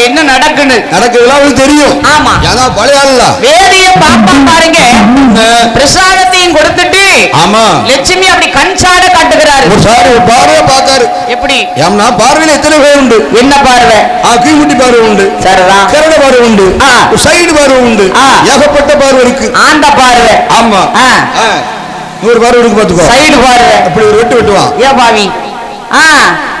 என்ன நடக்குதுலாம் அவளுக்கு தெரியும். ஆமா, அதான் பழைய ஆளா. வேதிய பாப்பா பாருங்க, பிரசாதத்தையும் கொடுத்துட்டு ஆமா லட்சுமி அப்படி கண்சாட காட்டுகிறாரு. ஒரு சார் ஒரு பார்வை பார்த்தாரு. எப்படி? ஏம்னா பார்வையில எத்தனை பேர் உண்டு? என்ன பார்வை? கீழ்முட்டி பார்வை உண்டு, சரிதான், கரட பார்வை உண்டு, சைடு பார்வை உண்டு, ஏகப்பட்ட பார்வை இருக்கு. ஆண்ட பார்வை. ஆமா, ஒரு பார்வை இருக்கு பாத்துக்கோ. சைடு பார்வை அப்படி ஒரு வெட்டுவான். ஏன் பாவி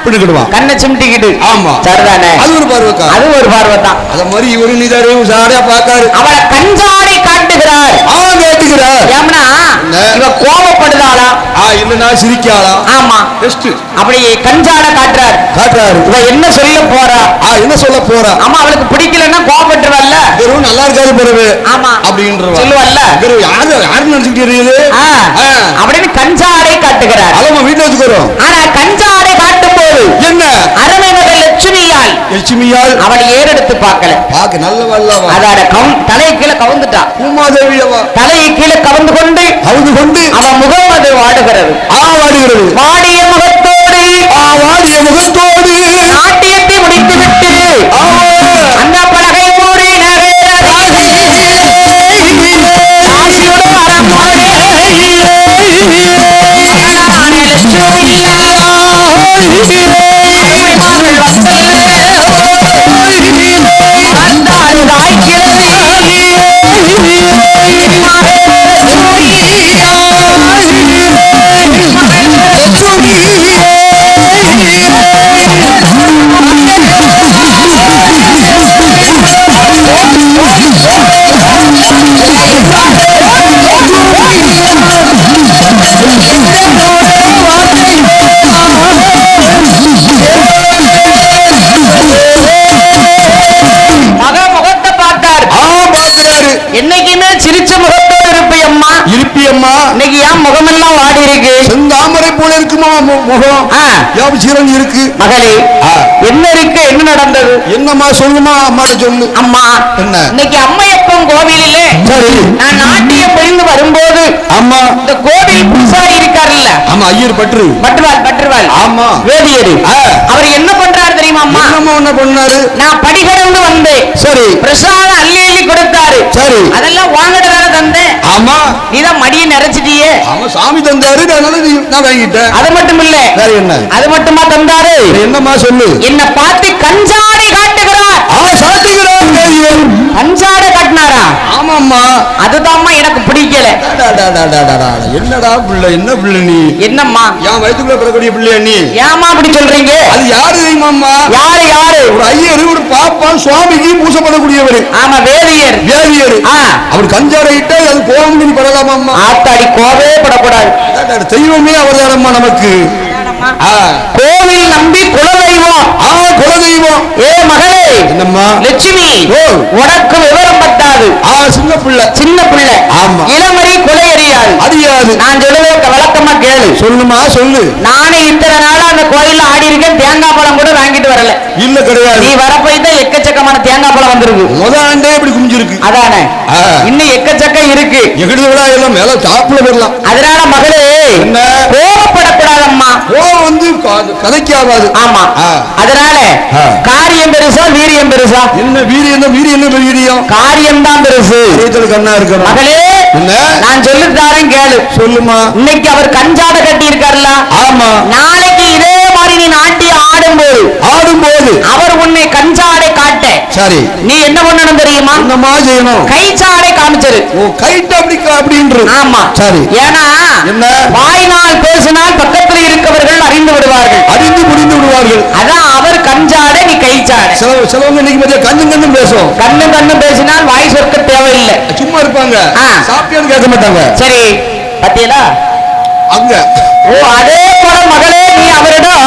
பிடிக்கிடுவான், கண்ணை சிமிட்டிக்கிட்டு. ஆமா, சரிதானே, அது ஒரு பார்வைக்கா. அது ஒரு பார்வை தான். அத மாதிரி இவரு நீதாரு சாடையா பாக்காரு. அவளை கஞ்சாடை காட்டுகிறார். காட்டுகிறார். ஏம்னா இவ கோபப்படுதாளா இல்லனா சிரிக்காளா? ஆமா, பெஸ்ட். அப்படி கஞ்சாட காட்டுறாரு. இவ என்ன சொல்ல போறா? என்ன சொல்ல போறா? ஆமா, அவளுக்கு பிடிக்கலன்னா கோபப்பட்டுவல்ல. வெறும் நல்லா இருக்காது பிறகு. ஆமா அப்படின்றவ சொல்லுவல்ல. வெறும் யாரு நினைச்சிட்டு இருக்குது அப்படின்னு கஞ்சாடை காட்டுகிறார். அவன் வீட்டுல வச்சுக்கிறோம். ஆனா கஞ்சாடை காட்டும் போது என்ன அரவணை லட்சுமியால் அவளை ஏறெடுத்து பார்க்கல. பாக்க நல்ல வல்லவா. அதாட தலையை கீழே கவுந்துட்டா. உமாதேவியவா தலையை கீழே கவுந்து கொண்டு அவன் முகம் அது வாடுகிறது. வாடுகிறது. வாடிய முகத்தோடு நாட்டியத்தை முடித்துவிட்டு அந்த பலகை மூடி என்னைக்குமே சிரிச்ச முகத்தோடு இருப்பியம்மா. இன்னைக்கு ஏன் முகமெல்லாம் வாடி இருக்கு? செந்தாமரை போல இருக்குமா முகம்? சீரன் இருக்கு. மகளே என்ன இருக்கு? என்ன நடந்தது? என்னம்மா சொல்லுமா? அம்மாட்ட சொல்லு. அம்மா என்ன இன்னைக்கு அம்மையப்பன் கோவிலிலே நான் நாட்டியம் புரிந்து வரும்போது அம்மா இந்த கோவில் பூசாரி இருக்காருல்ல. ஆமா, ஐயர் பற்றுவாள். ஆமா, வேதியரு. அவர் என்ன பண்றாரு தெரியுமா? அம்மா என்ன பண்ணாரு? நான் படிகடந்து வந்தேன். சரி, பிரசாதம் அள்ளி அள்ளி கொடுத்தாரு. சரி, அதெல்லாம் வாங்கிட்டு தானே தந்தேன். ஆமா, நீதான் மடியை நிறைச்சிட்டியே. ஆமா, சாமி தந்தாரு, நான் வாங்கிட்டேன். அது மட்டும் இல்ல, வேற என்ன? அது மட்டுமா தந்தாரு? என்னமா சொல்லு. என்ன பார்த்து கஞ்சாடை காட்டுகிறார். கஞ்சாடை காட்டினாரா? ஆமாம்மா, அதுதான்மா எனக்கு பிடிக்கல. என்னடா பிள்ளை? என்ன பிள்ளை நீ? என்னம்மா என் வயிற்றுக்குள்ள பிறக்கூடிய பிள்ளையா நீ? ஏமா அப்படி சொல்றீங்க? அது யாரு தெரியுமாம்மா? யாரு? ஒரு ஐயர், ஒரு பாப்பான் சுவாமிக்கு பூசை பண்ணக்கூடியவர். ஆமா, வேதியர். அவர் கஞ்சாடை இட்டா அது கோவம் படலாமா? ஆத்தாடி, கோவே படக்கூடாது. தெய்வமே அவர் தானம்மா நமக்கு. கோவில் நம்பி குலதெய்வம். குலதெய்வம். ஏ மகளே, என்னம்மா? லட்சுமி உனக்கு விவரம் பத்தாது. சின்ன பிள்ளை. ஆமா, இளமரி கொலை அறியாது. அறியாது. நான் சொல்லுவேன், விளக்கமா கேளு. சொல்லுமா, சொல்லு. நானே இத்தனை நாளா அந்த கோயில்ல ஆடி இருக்கேன். தேங்காய் பழம் கூட வாங்கிட்டு வரல. இல்ல, கிடையாது. நீ வரப்போய் தான் எக்கச்சக்கமான தேங்காய் பழம் வந்திருக்கு. முதல் ஆண்டே இப்படி குமிஞ்சிருக்கு. அதானே, இன்னும் எக்கச்சக்கம் இருக்கு. எகிடு விழா எல்லாம் மேல டாப்ல வரலாம். அதனால மகளே என்ன கோபப்படக்கூடாதம்மா. வந்து கதைக்காவாது. ஆமா, அதனால காரியம் பெருசா வீரியம் பெருசா? என்ன வீரியம்? வீரியம் காரியம் தான் பெருசு. கண்ணா இருக்க மகளே, நான் சொல்லித்தாரேன் கேளு. சொல்லுமா. இன்னைக்கு அவர் கஞ்சாட கட்டி இருக்காருல்ல. ஆமா, நாளைக்கு இதே மாதிரி நீ நாட்டியம் ஆடும்போது அவர் உன்னை கஞ்சாடை காட்ட. சரி, நீ என்ன பண்ணணும் தெரியுமா? என்னமா செய்யணும்? கைச்சாடை காமிச்சரு. கைட்டு அப்படின்ற. ஆமா, சரி. ஏன்னா என்ன வாய்நாள் பேசினால் பக்கத்தில் இருக்கவர்கள் அறிந்து விடுவார்கள். முடிந்து விடுவார்கள். அதான் அவர் கஞ்சாடை, நீ கைச்சாடை. சிலவங்க இன்னைக்கு மத்திய கண்ணும் பேசும். கண்ணும் பேசினால் வாய் சொற்க தேவையில்லை. சும்மா இருப்பாங்க. சாப்பியான்னு கேட்க மாட்டாங்க. சரி, பத்தியலா அங்க. அதே போல மகளே, நீ அவரிடம்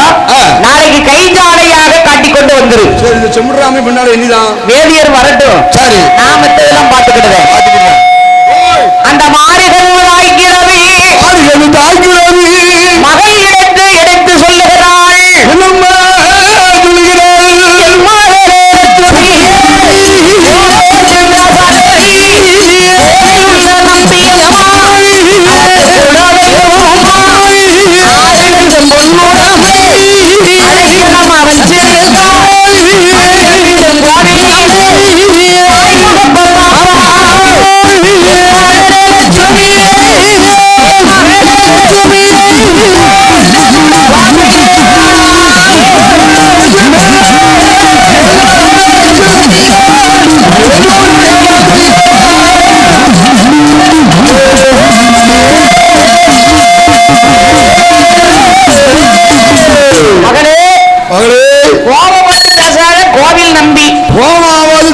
நாளைக்கு கைச்சாடையாக காட்டிக்கொண்டு வந்துரு. சரி, இந்த செம்முறாம பின்னால எண்ணிதான் வேதியர் வரட்டும். சரி, நாமத்தெல்லாம் பாத்துக்கிடுவேன். அந்த மாறுகள் தாய்க்கிறது மகள் எடுத்து சொல்லுகிறாள். அவன்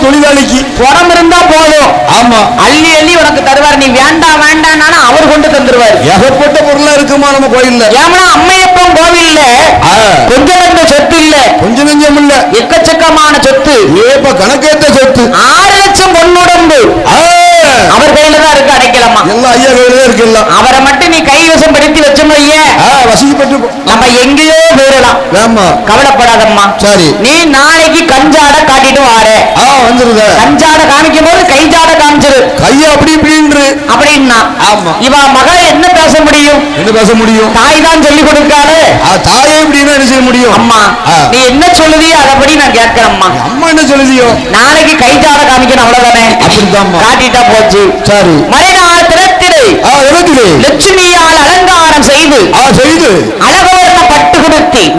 தொழிலாளிக்கு புறம் இருந்தா போதும். ஆமா அள்ளி அள்ளி உனக்கு தருவார். நீ வேண்டாம் வேண்டாம்னா அவர் கொண்டு தந்துருவார். ஏகப்பட்ட பொருளா இருக்குமா நம்ம கோயில்ல. ஏன்னா அம்மையப்பன் கோவில்ல கொஞ்சம் கொஞ்சம் சொத்து இல்ல, கொஞ்சம் நஞ்சம் இல்ல, எக்கச்சக்கமான சொத்து. ஏப்ப கணக்கேத்த சொத்து 6 லட்சம் பொன்னுடம்பு அவர் கையில தான் இருக்கு. அடைக்கலாமா எல்லாம் ஐயா கையில தான் இருக்கு. எல்லாம் அவரை மட்டும் நீ கைவசம் படுத்தி வச்சோம்லைய வசதிப்பட்டு நம்ம எங்கேயோ போயிடலாம். ஆமா கவலைப்படாதம்மா. சரி நீ நாளைக்கு கஞ்சாட காட்டிட்டு வார. வந்துருத கஞ்சாட காமிக்கும் போது கைஜாட காமிச்சிரு. கையா அப்படி இப்படின்னு அப்படின்னா ஆமா இவ மகள் என்ன பேச முடியும்? என்ன பேச முடியும்? தாய் தான் சொல்லி கொடுக்காரு. தாயே இப்படின்னா என்ன செய்ய முடியும்? அம்மா நீ என்ன சொல்லுதியோ அதபடி நான் கேட்கிறேம்மா. அம்மா என்ன சொல்லுதியோ? நாளைக்கு கைஜாட காமிக்கணும் அவ்வளவுதானே. அப்படிதான் காட்டிட்டா போச்சு. சரி மறுநாள் திறத்திலே லட்சுமியால் அலங்காரம் செய்து செய்து அழகவர்ண பட்டு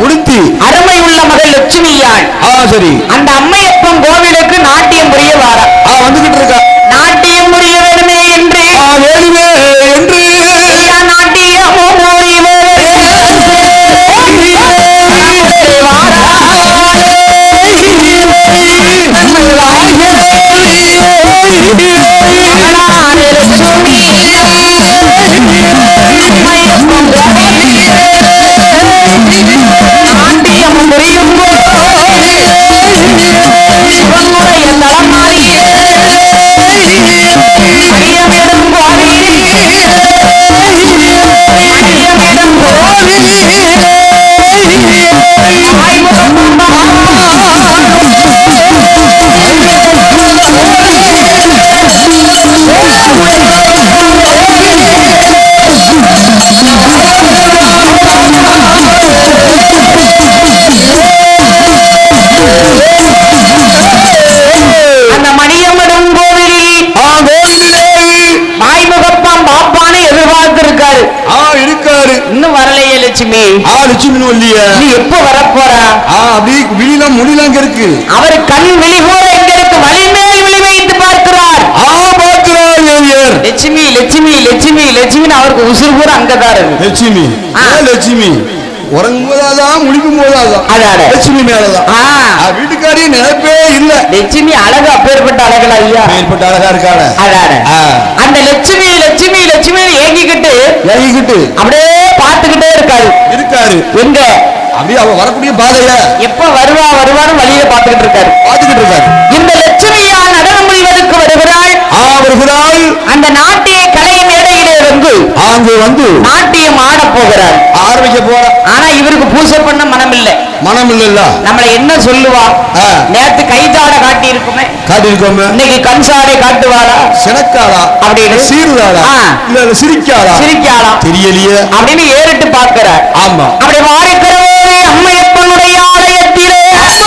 உடுத்தி அருமை உள்ள மகள் லட்சுமியாள் சரி அந்த அம்மையப்பன் கோவிலுக்கு நாட்டியம் புரிய வாரா. வந்துகிட்டு இருக்கா. நாட்டியம் புரிய வேணுமே என்று வேணுமே என்று நாட்டியமும் இன்னும் வரலையே லட்சுமி. லட்சுமி இல்லையா? நீ எப்ப வரப்போறா? அப்படி விழிலாம் முடியலாம் இருக்கு. அவர் கண் விழி கூட எங்க இருக்கு? வலிமேல் விழி வைத்து பார்க்கிறார். பார்க்கிறார் லட்சுமி லட்சுமி லட்சுமி லட்சுமி அவருக்கு உசுறு கூட அங்கதான் இருக்கு. லட்சுமி லட்சுமி உறங்கும்போதாதான் முடிக்கும் போதாதான் லட்சுமி மேலதான். வீட்டுக்காரி நினைப்பே இல்ல. லட்சுமி அழகு அப்பேற்பட்ட அழகா ஐயா? அப்பேற்பட்ட அழகா இருக்காரு. அந்த லட்சுமி லட்சுமி லட்சுமி ஏங்கிக்கிட்டு அப்படியே பார்த்துக்கிட்டே இருக்காரு. எங்க அப்படியே அவ வரக்கூடிய பாதையில எப்ப வருவான்னு வழியில பார்த்துக்கிட்டு இருக்காரு. இந்த லட்சுமியால் நடனம் புரிவதற்கு வருகிறாள். அந்த நாட்டிய கலை மேடையிலே வந்து நாட்டியம் ஆட போகிறார். ஆரம்பிக்க போற. ஆனா இவருக்கு பூஜை பண்ண மனம் இல்ல. நம்மள என்ன சொல்லுவா? நேத்து கைஜாட காட்டியிருக்குமே, இன்னைக்கு கண்சாடை காட்டுவாளா, சினக்காளா, அப்படின்னு சீருதாளா, இல்ல சிரிக்காளா தெரியலையே அப்படின்னு ஏறிட்டு பார்க்கிறார். ஆமா அப்படி வாழைக்கிறவே அம்மையப்பனுடைய ஆலயத்திலே அங்க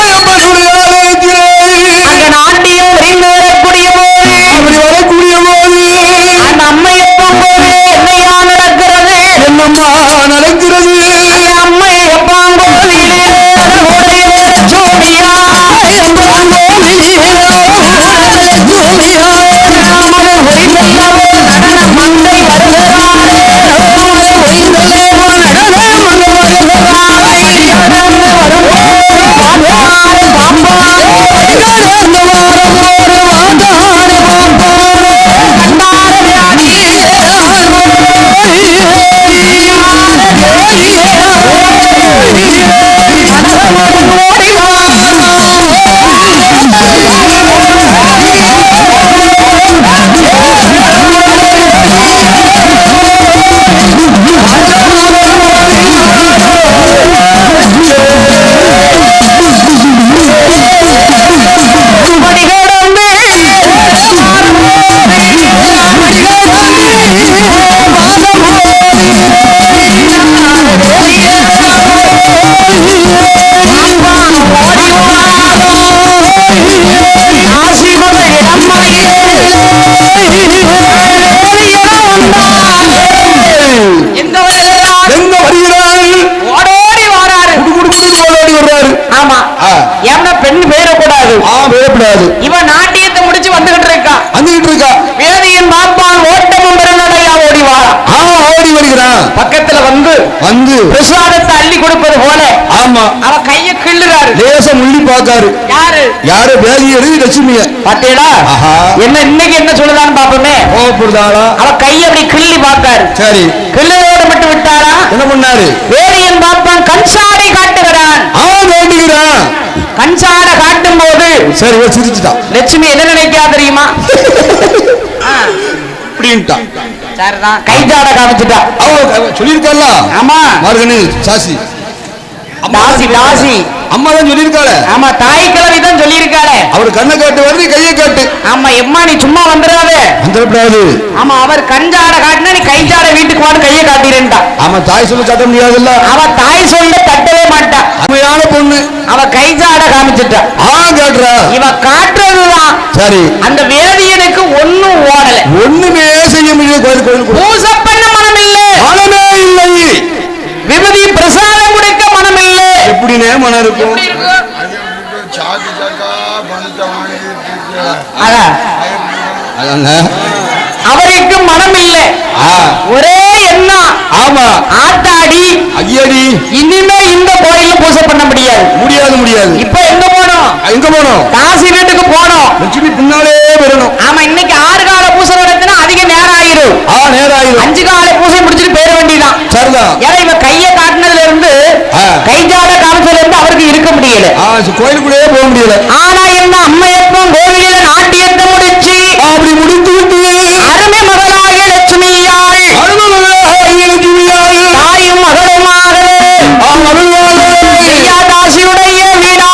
நாட்டியம் புரிந்து வரக்கூடிய போது அந்த அம்மையப்பன் கோவிலே என்னையா நடக்கிறது? என்னம்மா நடக்கிறது? அம்மையப்பன் கோவிலே ஜோடியா இவன் நாட்டியத்தை முடிச்சு வந்துகிட்டு இருக்கா. வேதியின் பாப்பான் ஓட்டமும் பெருநடையா ஓடி வருகிறான். பக்கத்துல வந்து பிரசாதத்தை அள்ளி கொடுப்பது போல அவ கைய கிள்ளுறா. பாக்குறாரு, லேசா முள்ளி பாக்காரு. யாரு யாரு வேதி எழுதி லட்சுமிய பாத்தீங்களா? என்ன இன்னைக்கு என்ன சொல்லுதான்னு பாப்போமே. கோபப்படுதாளா? அவ கையை அப்படி கிள்ளி பார்த்தாரு. சரி, கிள்ளலோடு மட்டும் விட்டாரா? என்ன பண்ணாரு? வேதியன் பார்ப்பான், கண்சாடை காட்டுகிறான். அவன் வேண்டுகிறான். கண்சாடை காட்டும் போது சரி சிரிச்சுட்டான். லட்சுமி என்ன நினைக்கா தெரியுமா? அப்படின்ட்டான். சரிதான், கைஜாட காமிச்சுட்டா. அவ சொல்லியிருக்கல. ஆமா, மார்கனி சாசி தாசி தாசி அம்மா தான் சொல்லியிருக்காளே. ஆமா, தாய் கிழவி தான் சொல்லியிருக்காளே. அவர் கண்ணை காட்டு வருது, கையை காட்டு. ஆமா, எம்மா நீ சும்மா வந்துடாதே. வந்துடக்கூடாது. ஆமா, அவர் கஞ்சாட காட்டினா நீ கைஜாட வீட்டுக்கு வான்னு கையை காட்டிருந்தா. ஆமா, தாய் சொல்ல தட்ட முடியாதுல்ல. அவ தாய் சொல்ல தட்டவே மாட்டா. உண்மையான பொண்ணு. அவ கைஜாட காமிச்சிட்டா. காட்டுறா. இவ காட்டுறதுதான். சரி, அந்த வேதியனுக்கு ஒண்ணும் ஓடல, ஒண்ணுமே செய்ய முடியாது. கோயில் கோயில் பூசை பண்ண மனம் இல்லை, மனமே இல்லை. விபதி பிரசாதம் கொடுக்க மனம் இல்லை. எப்படினே மனம் இருக்கும்? அவருக்கு மனம் இல்லை, ஒரே எண்ணம். ஆமா, ஆத்தாடி ஐயடி இனிமே இந்த கோயில பூஜை பண்ண முடியாது முடியாது முடியாது. இப்ப எங்க போனோம்? எங்க போனோம்? காசி வீட்டுக்கு போனோம். லட்சுமி பின்னாலே வரணும். ஆமா, இன்னைக்கு 6 கால பூஜை நடத்தினா அதிக நேரம் ஆயிரும். நேரம் ஆயிரும். 5 கால பூஜை முடிச்சுட்டு போயிட வேண்டியதான். சரிதான். ஏன்னா இவ கைய காட்டினதுல இருந்து கைஜாட காமிச்சதுல இருந்து அவருக்கு இருக்க முடியல. கோயிலுக்குள்ளே போக முடியல. ஆனா என்ன, அம்மையப்பன் கோவிலில நாட்டியத்தை முடிச்சு அப்படி முடித்து விட்டு அருமை மகளாகிய லட்சுமியாள், அருமை மகளாகிய லட்சுமியாள் தாயும் மகளுமாகவே தாசியுடைய வீடா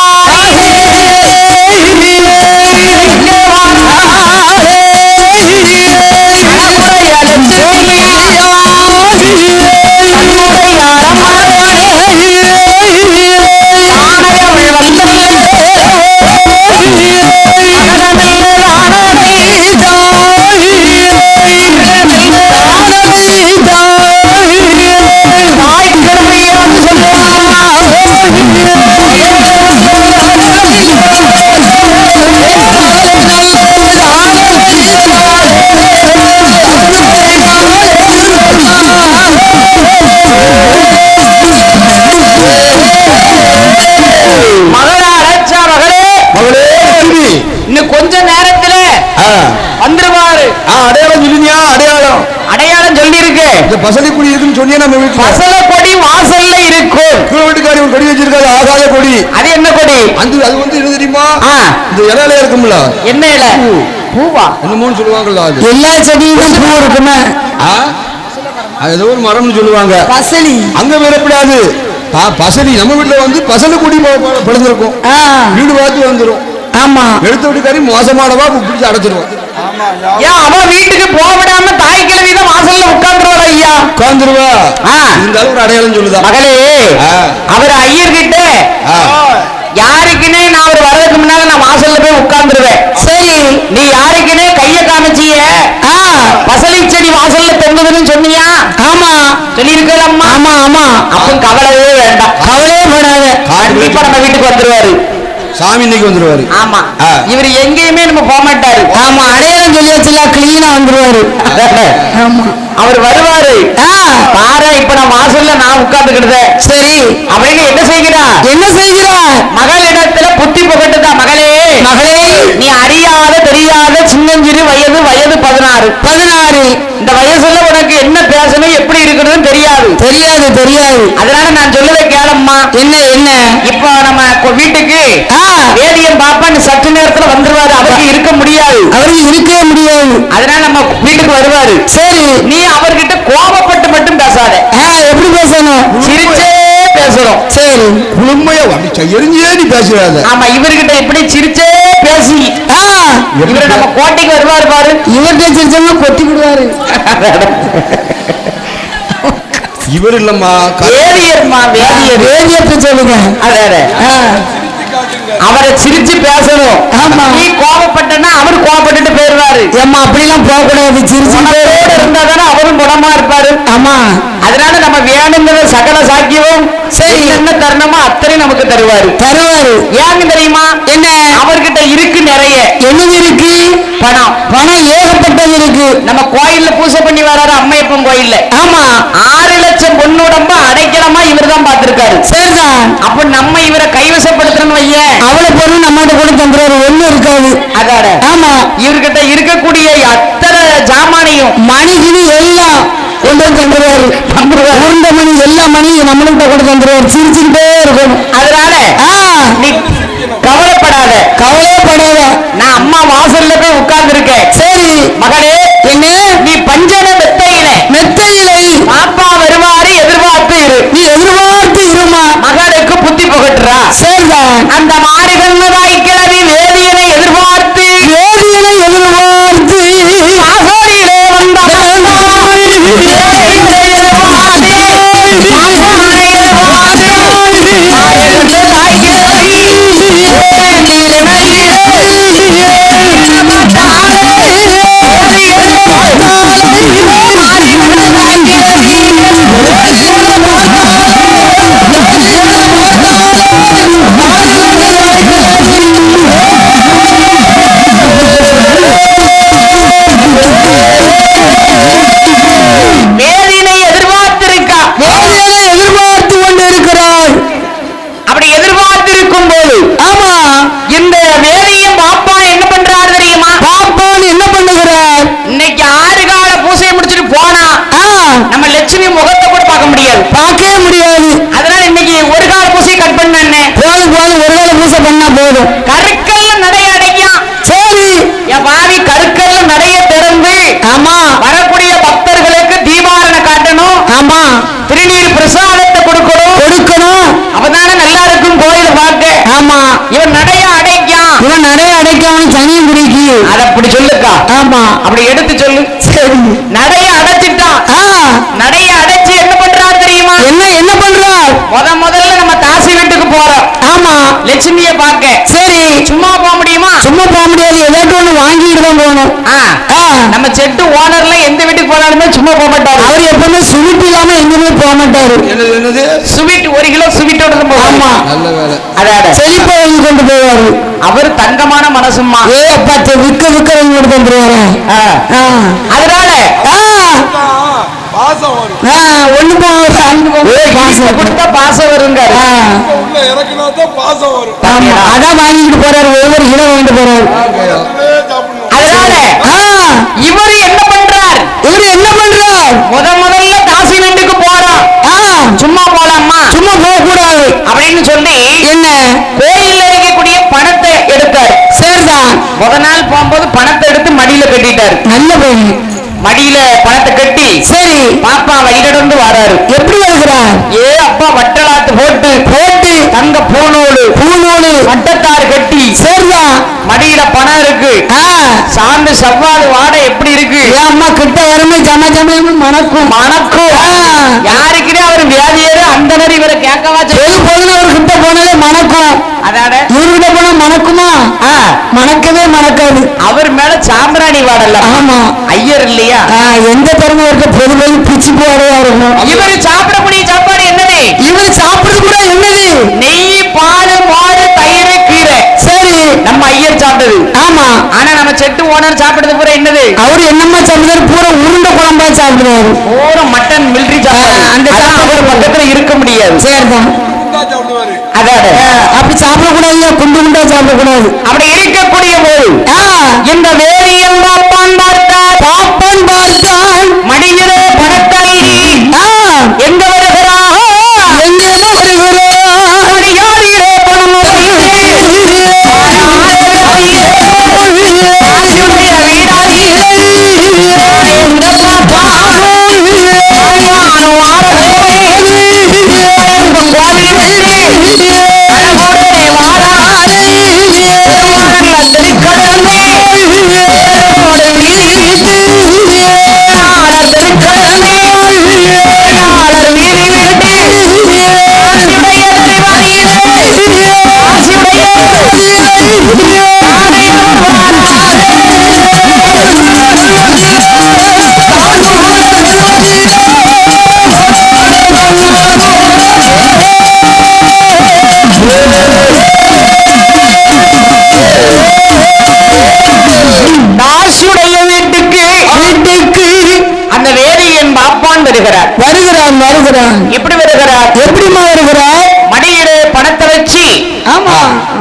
இன்னும் கொஞ்ச நேரத்துல வந்துருவாரு. அடையாளம் சொல்லுங்க. அடையாளம் அடையாளம் சொல்லி இருக்கு. பசலை கொடி இருக்குன்னு சொன்னீங்க. நம்ம வீட்டுல பசலை கொடி வாசல்ல இருக்கும். வீட்டுக்காரி ஒரு கொடி வச்சிருக்காரு, ஆகாய கொடி. அது என்ன கொடி? அது வந்து என்ன தெரியுமா? இந்த இலையில இருக்கும்ல. என்ன இலை? பூவா என்னமோன்னு சொல்லுவாங்கல்ல. அது எல்லா செடியும் பூ இருக்குமே. அது ஏதோ ஒரு மரம்னு சொல்லுவாங்க. பசலி. அங்க விடப்படாது. பசலி நம்ம வீட்டுல வந்து பசலை கொடி படுத்திருக்கும். வீடு பார்த்து வந்துடும். ஆமா, எடுத்த வீட்டுக்காரி மோசமானவா பிடிச்சி அடைச்சிருவோம். அவ வீட்டுக்கு போக விடாம தாய் கிழவி தான் வாசல்ல உட்கார்ந்துருவா. ஐயா உட்கார்ந்துருவா. இருந்தாலும் ஒரு அடையாளம் சொல்லுதா. மகளே, அவர் ஐயர்கிட்ட யாருக்குன்னே நான் அவர் வர்றதுக்கு முன்னால நான் வாசல்ல போய் உட்கார்ந்துருவேன். சரி, நீ யாருக்குன்னே கைய காமிச்சிய பசலை செடி வாசல்ல தொங்குதுன்னு சொன்னியா? ஆமா சொல்லியிருக்கலாம். ஆமா ஆமா. அப்ப கவலையே வேண்டாம், கவலையே படாத. கண்டிப்பா நம்ம வீட்டுக்கு வந்துருவாரு. சாமி இன்னைக்கு வந்துருவாரு. ஆமா, இவர் எங்கேயுமே நம்ம போக மாட்டாரு. ஆமா, அடையாளம் சொல்லி வச்சுல கிளீனா வந்துருவாரு. ஆமா, அவர் வருவாரு. பாரு, இப்ப நான் வாசல்ல நான் உட்கார்ந்துக்கிட்டத. சரி, அப்படின்னு என்ன செய்கிறா? என்ன செய்கிறா? மகளிடத்துல புத்தி புகட்டுதா. மகளே, மகளே, நீ அறியாத தெரியாத சின்னஞ்சிறு வயது 16. இந்த வயசுல உனக்கு என்ன பேசணும், எப்படி இருக்கிறதுன்னு தெரியாது. தெரியாது. அதனால நான் சொல்லுவதை கேளம்மா. என்ன என்ன? இப்ப நம்ம வீட்டுக்கு வேதியன் பாப்பா சற்று நேரத்துல வந்துருவாரு. அவருக்கு இருக்க முடியாது. அதனால நம்ம வீட்டுக்கு வருவாரு. சரி, நீ அவர்கிட்ட கோபப்பட்டு மட்டும் பேசாத. எப்படி பேசணும்? சிரிச்சே பேசணும். சரி, குழுமையா எரிஞ்சே நீ பேசுறாத. ஆமா, இவர்கிட்ட இப்படி சிரிச்சே பேசி இவரை நம்ம கோட்டைக்கு வருவாரு பாரு. இவர்கிட்ட சிரிச்சா கொட்டி விடுவாரு. இவர் இல்லம்மா, வேதியர்மா. வேதியர் சொல்லுங்க. அவரை சிரிச்சு பேசணும். நீ கோபப்பட்டனா அவர் கோபப்பட்டுட்டு போயிருவாரு. ஏமா அப்படிலாம் போக கூடாது. சிரிச்சு இருந்தா தானே அவரும் குணமா இருப்பாரு. ஆமா, அதனால நம்ம வேணுங்கிற சகல சாக்கியமும் சரி என்ன தருணமோ அத்தனை நமக்கு தருவாரு. ஏன்னு தெரியுமா? என்ன? அவர்கிட்ட இருக்கு நிறைய. என்ன இருக்கு? பணம். ஏகப்பட்டது இருக்கு. நம்ம கோயில்ல பூஜை பண்ணி வராரு, அம்மையப்பன் கோயில்ல. ஆமா, 6 லட்சம் பொண்ணுடம்ப அடைக்கலமா இவர் தான் பார்த்திருக்காரு. சரிதான். அப்ப நம்ம இவரை கைவசப்படுத்தணும் கொடுத்தோன்னு வையேன், அவ்வளவு பொருள் நம்மகிட்ட கூட தந்துறாரு, ஒண்ணும் இருக்காது. அதாட ஆமா, இவர்கிட்ட இருக்கக்கூடிய அத்தனை ஜாமானையும் மணிக்கு எல்லாம் கொண்டு வந்து தந்துருவாரு. உருண்ட மணி எல்லா மணியும் நம்மளுக்கு கொண்டு தந்துருவாரு. சிரிச்சுக்கிட்டே இருக்கணும். அதனால நீ கவலைப்படாத, கவலைப்படாத. நான் அம்மா வாசல்ல போய் உட்கார்ந்து இருக்கேன். சரி மகளே, என்ன நீ பஞ்சன மெத்தையில பாப்பா வருவாரு எதிர்பார்த்து இரு. நீ எதிர்பார்த்து இருமா. மகளுக்கு புத்தி புகட்டுறா. சரிதான். அந்த மாறிவந்தாய் கிழவி வேதியனை எதிர்பார்த்து வாசலிலே வந்த வேதினை எதிர்பார்த்திருக்கா. எதிர்பார்த்து கொண்டு இருக்கிறாள். அப்படி எதிர்பார்த்திருக்கும் போது ஆமா, இந்த வேதியும் பாப்பா என்ன பண்றாரு தெரியுமா? பாப்பான் என்ன பண்ணுகிறார்? இன்னைக்கு 6 கால பூசையை முடிச்சுட்டு போனா நம்ம லட்சுமி முகத்தை கூட பார்க்க முடியாது, பார்க்கவே முடியாது. அதனால இன்னைக்கு ஒரு கால பூசையை கட் பண்ண போதும் போதும், ஒரு வேளை பூசை பண்ணா போதும். கருக்கல்ல நடைய அடைக்கும். சரி, என் பாவி கருக்கல்ல நடைய திறந்து ஆமா வரக்கூடிய பக்தர்களுக்கு தீபாவளி காட்டணும். ஆமா, திருநீர் பிரசாதத்தை கொடுக்கணும். அப்பதானே நல்லா இருக்கும் கோயில பார்க்க. ஆமா, இவன் நடைய அடைக்கான். இவன் நடைய அடைக்காம சனியும் குடிக்கு. அத அப்படி சொல்லுக்கா. ஆமா, அப்படி எடுத்து சொல்லு. சரி, நடைய அடைச்சிட்டான். நடைய அடைச்சு என்ன பண்றாரு தெரியுமா? என்ன பண்றார்? முதல்ல நம்ம தாசி வீட்டுக்கு போறோம். ஆமா, லட்சுமிய பார்க்க. சரி, சும்மா போக முடியுமா? சும்மா போக முடியாது, ஏதாட்டும் ஒண்ணு வாங்கிட்டு தான் போகணும். நம்ம செட்டு ஓனர்ல எந்த வீட்டுக்கு போனாலுமே சும்மா போக மாட்டாரு. அவர் எப்பவுமே ஸ்வீட் இல்லாம எங்கேயுமே போக மாட்டாரு. என்னது ஸ்வீட் 1 கிலோ ஸ்வீட்டோட தான் போவாரு. ஆமா, நல்ல வேலை. அதாட செழிப்பா வாங்கி கொண்டு போவாரு. அவர் தங்கமான மனசுமா. பத்து விக்க வாங்கி கொண்டு வந்துருவாரு. அதனால ஒண்ணு கொடுத்தா பாசம் வருங்க. அதான் வாங்கிட்டு போறாரு, ஒவ்வொரு கிலோ வாங்கிட்டு போறாரு. அதனால இவரு என்ன பண்றார்? முதல்ல தாசி வீட்டுக்கு போறோம். சும்மா போலாமா? சும்மா போக கூடாது அப்படின்னு சொல்லி என்ன கோயில்ல இருக்கக்கூடிய பணத்தை எடுத்தாரு. சரிதான். நாள் போகும்போது பணத்தை எடுத்து மடியில கட்டிட்டாரு. நல்ல போய் மடியில பணத்தை கட்டி சரி பாப்பா வயிறடந்து வராரு. எப்படி வருகிறார்? அப்பா வட்டலாத்து போட்டு தங்க பூநூலு வட்டத்தாறு கட்டி சரிதான். மடியில பணம் இருக்கு. சாந்து செவ்வாது வாடை எப்படி இருக்கு? அம்மா கிட்ட வரமே மணக்கும் யாருக்குனே அவர் வியாதியாரு அந்த மாதிரி இவரை கேட்கவா போதும். அவர் கிட்ட போனாலே மணக்கும். அதாட இவர்கிட்ட போனா மணக்குமா? மணக்கவே மணக்காது. அவர் மேல சாம்பிராணி வாடல. ஆமா, ஐயர் இல்லையா? எந்த திறமை இருக்க பொது பிச்சு போறதா இருக்கும். இவர் சாப்பிடக்கூடிய சாப்பாடு என்னது? இவர் சாப்பிடுறது கூட என்னது? நெய், பால், மோர், தயிர், கீரை. சரி, நம்ம ஐயர் சாப்பிட்டது. ஆமா, ஆனா நம்ம செட்டு ஓனர் சாப்பிடுறது பூரா என்னது? அவர் என்னமா சாப்பிடுறாரு? பூரா உருண்டை குழம்பா சாப்பிடுறாரு. பூரா மட்டன் மிலிட்டரி சாப்பாடு. அந்த சாப்பாடு பக்கத்துல இருக்க முடியாது. சரிதான். அப்படி சாப்பிடக்கூடாது, குண்டா சாப்பிடக்கூடாது. அப்படி இருக்கக்கூடிய போது இந்த வேதியம் பாப்பான் பார்த்தான் மடியிலே பணத்தை எங்க வருகிறார்? மடியாரிலே பணம் கோவில்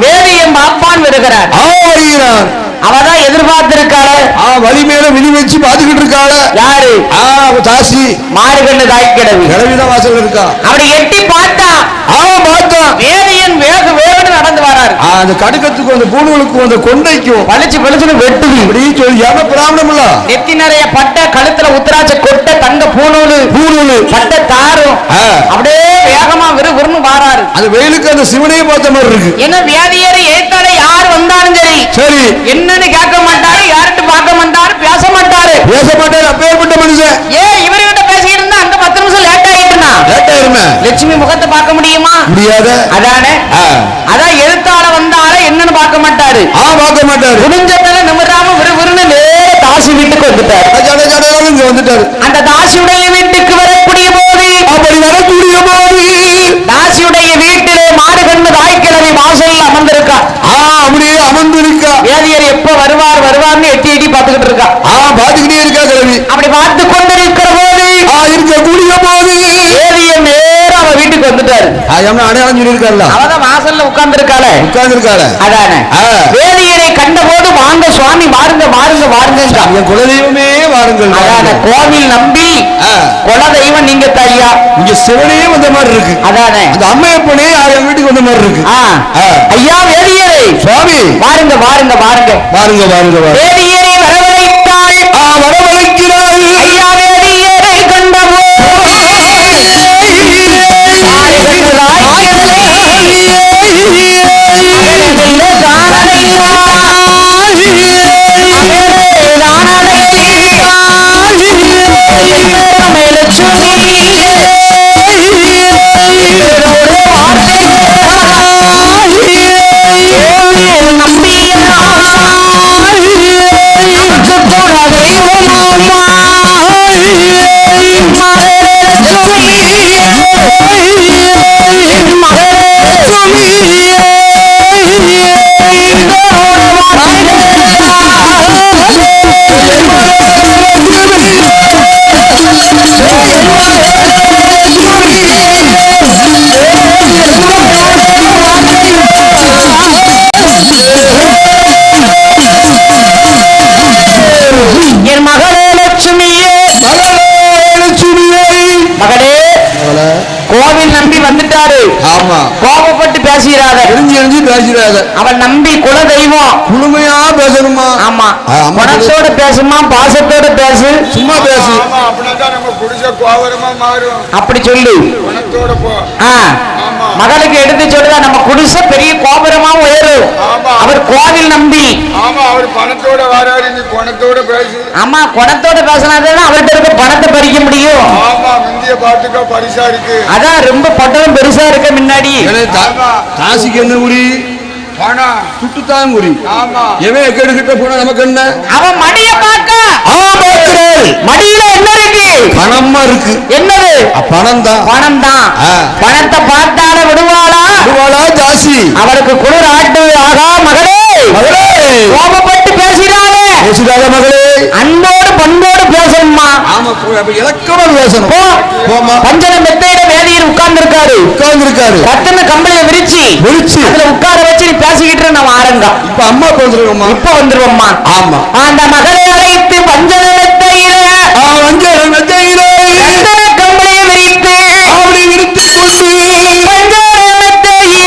வேதியம் பாப்பான் வருகிறார். வருகிறார். அவதான் எதிர்பார்த்திருக்காள. வழி மேல விழி வச்சு பாத்துக்கிட்டு இருக்காள. யாரு? தாசி மாறுகண்ணு தாய் கிழவி. கிழவிதான் வாசல் இருக்கா. அப்படி எட்டி பார்த்தா பார்த்தா வேதியன் வேக வேகன்னு நடந்து வராரு. அந்த கடுக்கத்துக்கும் அந்த பூணுகளுக்கும் அந்த கொண்டைக்கும் பளிச்சு பளிச்சுன்னு வெட்டுது. இப்படி சொல்லி ஏமா பிராமணம் இல்ல. நெத்தி நிறைய பட்டை, கழுத்துல உத்தராட்ச கொட்டை, தங்க பூணூலு பட்டை தாரும் அப்படியே வேகமா விறுவிறுன்னு வாராரு. அந்த வெயிலுக்கு அந்த சிவனையே பார்த்த மாதிரி இருக்கு. என்ன வியாதியரை ஏத்தாலே யார் வந்தாலும் சரி சரி என்னன்னு கேட்க மாட்டாரு, யார்கிட்ட பார்க்க மாட்டாரு, பேச மாட்டாரு. அப்பேற்பட்ட மனுஷன் இவர்கிட்ட பேசிட்டு இருந்தா அங்க 10 நிமிஷம் லேட் ஆயிடுமா? லட்சுமி முகத்தை பார்க்க முடியுமா? முடியாது. அதானே அதான் எழுத்தால வந்தால என்னன்னு பார்க்க மாட்டாரு. பார்க்க மாட்டாரு. குடிஞ்சத்துல நிமிராம விறுவிறுன்னு நேர தாசி வீட்டுக்கு வந்துட்டாரு. அந்த தாசியுடைய வீட்டுக்கு வரக்கூடிய போது தாசியுடைய வீட்டிலே மாறுகண்ணு தாய்க்கிழமை வாசலில் அமர்ந்திருக்கா. அப்படியே அமர்ந்திருக்கா. வேதியர் எப்ப வருவார்னு எட்டி எட்டி பார்த்துக்கிட்டு இருக்கா. பார்த்துக்கிட்டே இருக்கா கிழவி. அப்படி பார்த்து கொண்டிருக்கிற போது இருக்கக்கூடிய போது வேதியர் நேரம் அவ வீட்டுக்கு வந்துட்டாரு. அடையாளம் சொல்லியிருக்காருல்ல. அவதான் வாசல்ல உட்கார்ந்திருக்காளே. அதானே வேதியரை கண்டபோது வாங்க சுவாமி, வாருங்க வாருங்க வாருங்க, என் குலதெய்வமே வாருங்கள். அதான கோவில் நம்பி குலதெய்வம் நீங்க தாயா. இங்க சிவனே வந்த மாதிரி இருக்கு. அதானே அந்த அம்மையப்பனே என் வீட்டுக்கு வந்த மாதிரி இருக்கு. ஐயா வேதியரை சுவாமி வாருங்க வாருங்க வாருங்க வாருங்க வாருங்க. வேதியரை வரவழைத்தாள். வரவழைக்கிறாள். ஐயா வேதியரை கண்டபோது என் மகளே லட்சுமியே, மகளே கோவில் நம்பி வந்துட்டாரு. ஆமா கோபப்பட்டு பேசுகிறாத, எரிஞ்சு பேசுறாத. அவன் நம்பி குலதெய்வம் முழுமையா பேசணுமா? ஆமா குணத்தோட பேசுமா, பாசத்தோட பேசு. சும்மா பேசு. அப்படி சொல்லு. மகளுக்கு எடுத்து சொல்லுதா நம்ம குடிச பெரிய கோபுரமா உயரும். அவர் கோவில் நம்பி. அவர் பணத்தோட வராரு, நீ குணத்தோட பேசு. ஆமா குணத்தோட பேசினாதான் அவர்கிட்ட இருக்க பணத்தை பறிக்க முடியும். ஆமா முந்திய பாட்டுக்கோ பரிசா இருக்கு. அதான் ரொம்ப பட்டணம் பெருசா இருக்க முன்னாடி. தாசிக்கு என்ன உரி? பணம் சுட்டுத்தான் உரி. ஆமா எவன் எக்கெடுக்கிட்ட போனா நமக்கு என்ன? அவன் மடிய பார்க்க மடியில என்ன இருக்கு? பணமா இருக்கு. என்னது? பணம் தான். பணம் தான். பணத்தை பார்த்தால விடுவாளா? விடுவாளா தாசி? அவருக்கு குளிர் ஆட்டு. ஆகா மகளே, கோபப்பட்டு பேசிடாதே. பேசிடாத மகளே, அன்போடு பண்போடு பேசணுமா? ஆமா இலக்கமா பேசணும். பஞ்சன மெத்தையில வேதியர் உட்கார்ந்து இருக்காரு. கத்துன கம்பளியை விரிச்சு அதுல உட்கார வச்சு நீ பேசிக்கிட்டு நம்ம ஆரங்க. இப்ப அம்மா வந்துருவோம்மா. ஆமா அந்த மகளை அழைத்து பஞ்சன மெத்தையில கத்துன கம்பளியை விரித்து அப்படி விரித்து பஞ்சன மெத்தையில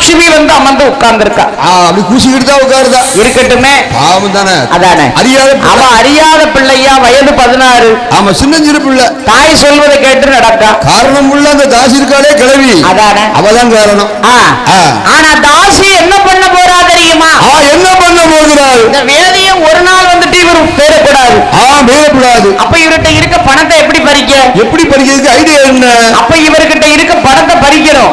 லட்சுமி வந்து அமர்ந்து உட்கார்ந்து இருக்கா. அப்படி கூசிக்கிட்டு தான் உட்காருதா. இருக்கட்டுமே, பாவம் தானே. அதானே அவ அறியாத பிள்ளையா, வயது 16. ஆமா, சின்னஞ்சிறு பிள்ளை. தாய் சொல்வதை கேட்டு நடக்கா. காரணம் உள்ள அந்த தாசி இருக்காளே கிளவி, அதானே அவதான் காரணம். ஆனா தாசி என்ன பண்ண போறா தெரியுமா? என்ன பண்ண போகிறாள்? இந்த வேதியம் ஒரு நாள் வந்துட்டு இவர் பேரக்கூடாது. பேரக்கூடாது. அப்ப இவர்கிட்ட இருக்க பணத்தை எப்படி பறிக்க? எப்படி பறிக்கிறதுக்கு ஐடியா என்ன? அப்ப இவர்கிட்ட இருக்க பணத்தை பறிக்கணும்.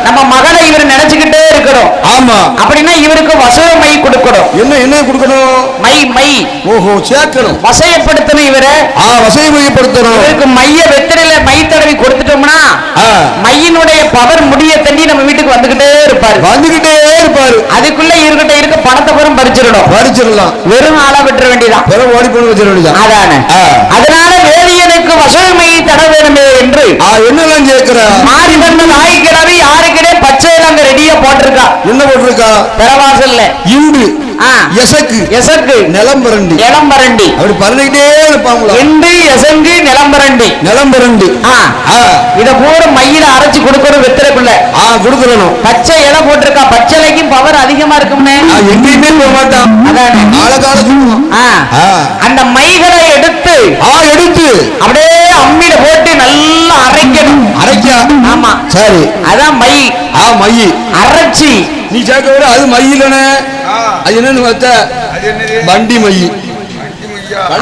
நம்ம மகளை இவர் நினைச்சுக்கிட்டே இருக்கணும். ஆமா, அப்படின்னா இவருக்கு வசவ மை கொடுக்கணும். என்ன கொடுக்கணும்? My my. ஓஹோ, சேர்க்கணும். வசையப்படுத்தணும் இவரை. வசையப்படுத்தணும். இவருக்கு மைய வெத்திரையில மை தடவி கொடுத்துட்டோம்னா மையினுடைய பவர் முடிய தண்ணி நம்ம வீட்டுக்கு வந்துகிட்டே இருப்பாரு. அதுக்குள்ள இவர்கிட்ட இருக்க பணத்தை பூரா பறிச்சிடலாம். வெறும் ஆளா விட்டுற வேண்டியதான். ஓடி போய் வச்சிட வேண்டியதான். அதானே. அதனால வேதியனுக்கு வசவ மை தட வேணுமே என்று என்னெல்லாம் கேட்கிற மாறி வந்த நாய்க்கிழமை யாருக்கிட்டே பச்சையில அங்க ரெடியா போட்டிருக்கா. என்ன போட்டிருக்கா? பெறவாசல்ல இண்டு எசக்கு நிலம்பரண்டி அப்படி பறந்துகிட்டே இருப்பாங்களா? இண்டு எசங்கு நிலம்பரண்டி இத பூரா மையில அரைச்சு கொடுக்கணும். வெத்திரைக்குள்ள கொடுக்கணும். பச்சை இலை போட்டிருக்கா. பச்சைலைக்கும் பவர் அதிகமா இருக்கும்னு எங்கேயுமே போக மாட்டான். அதானே அந்த மைகளை எடுத்து அப்படியே அம்மியில போட்டு நல்லா அரைக்கணும். ஆமா, சரி, அதான் மை. அரைச்சி நீ சேர்க்க அது மையிலனே. அது என்னன்னு பார்த்தா வண்டி மை.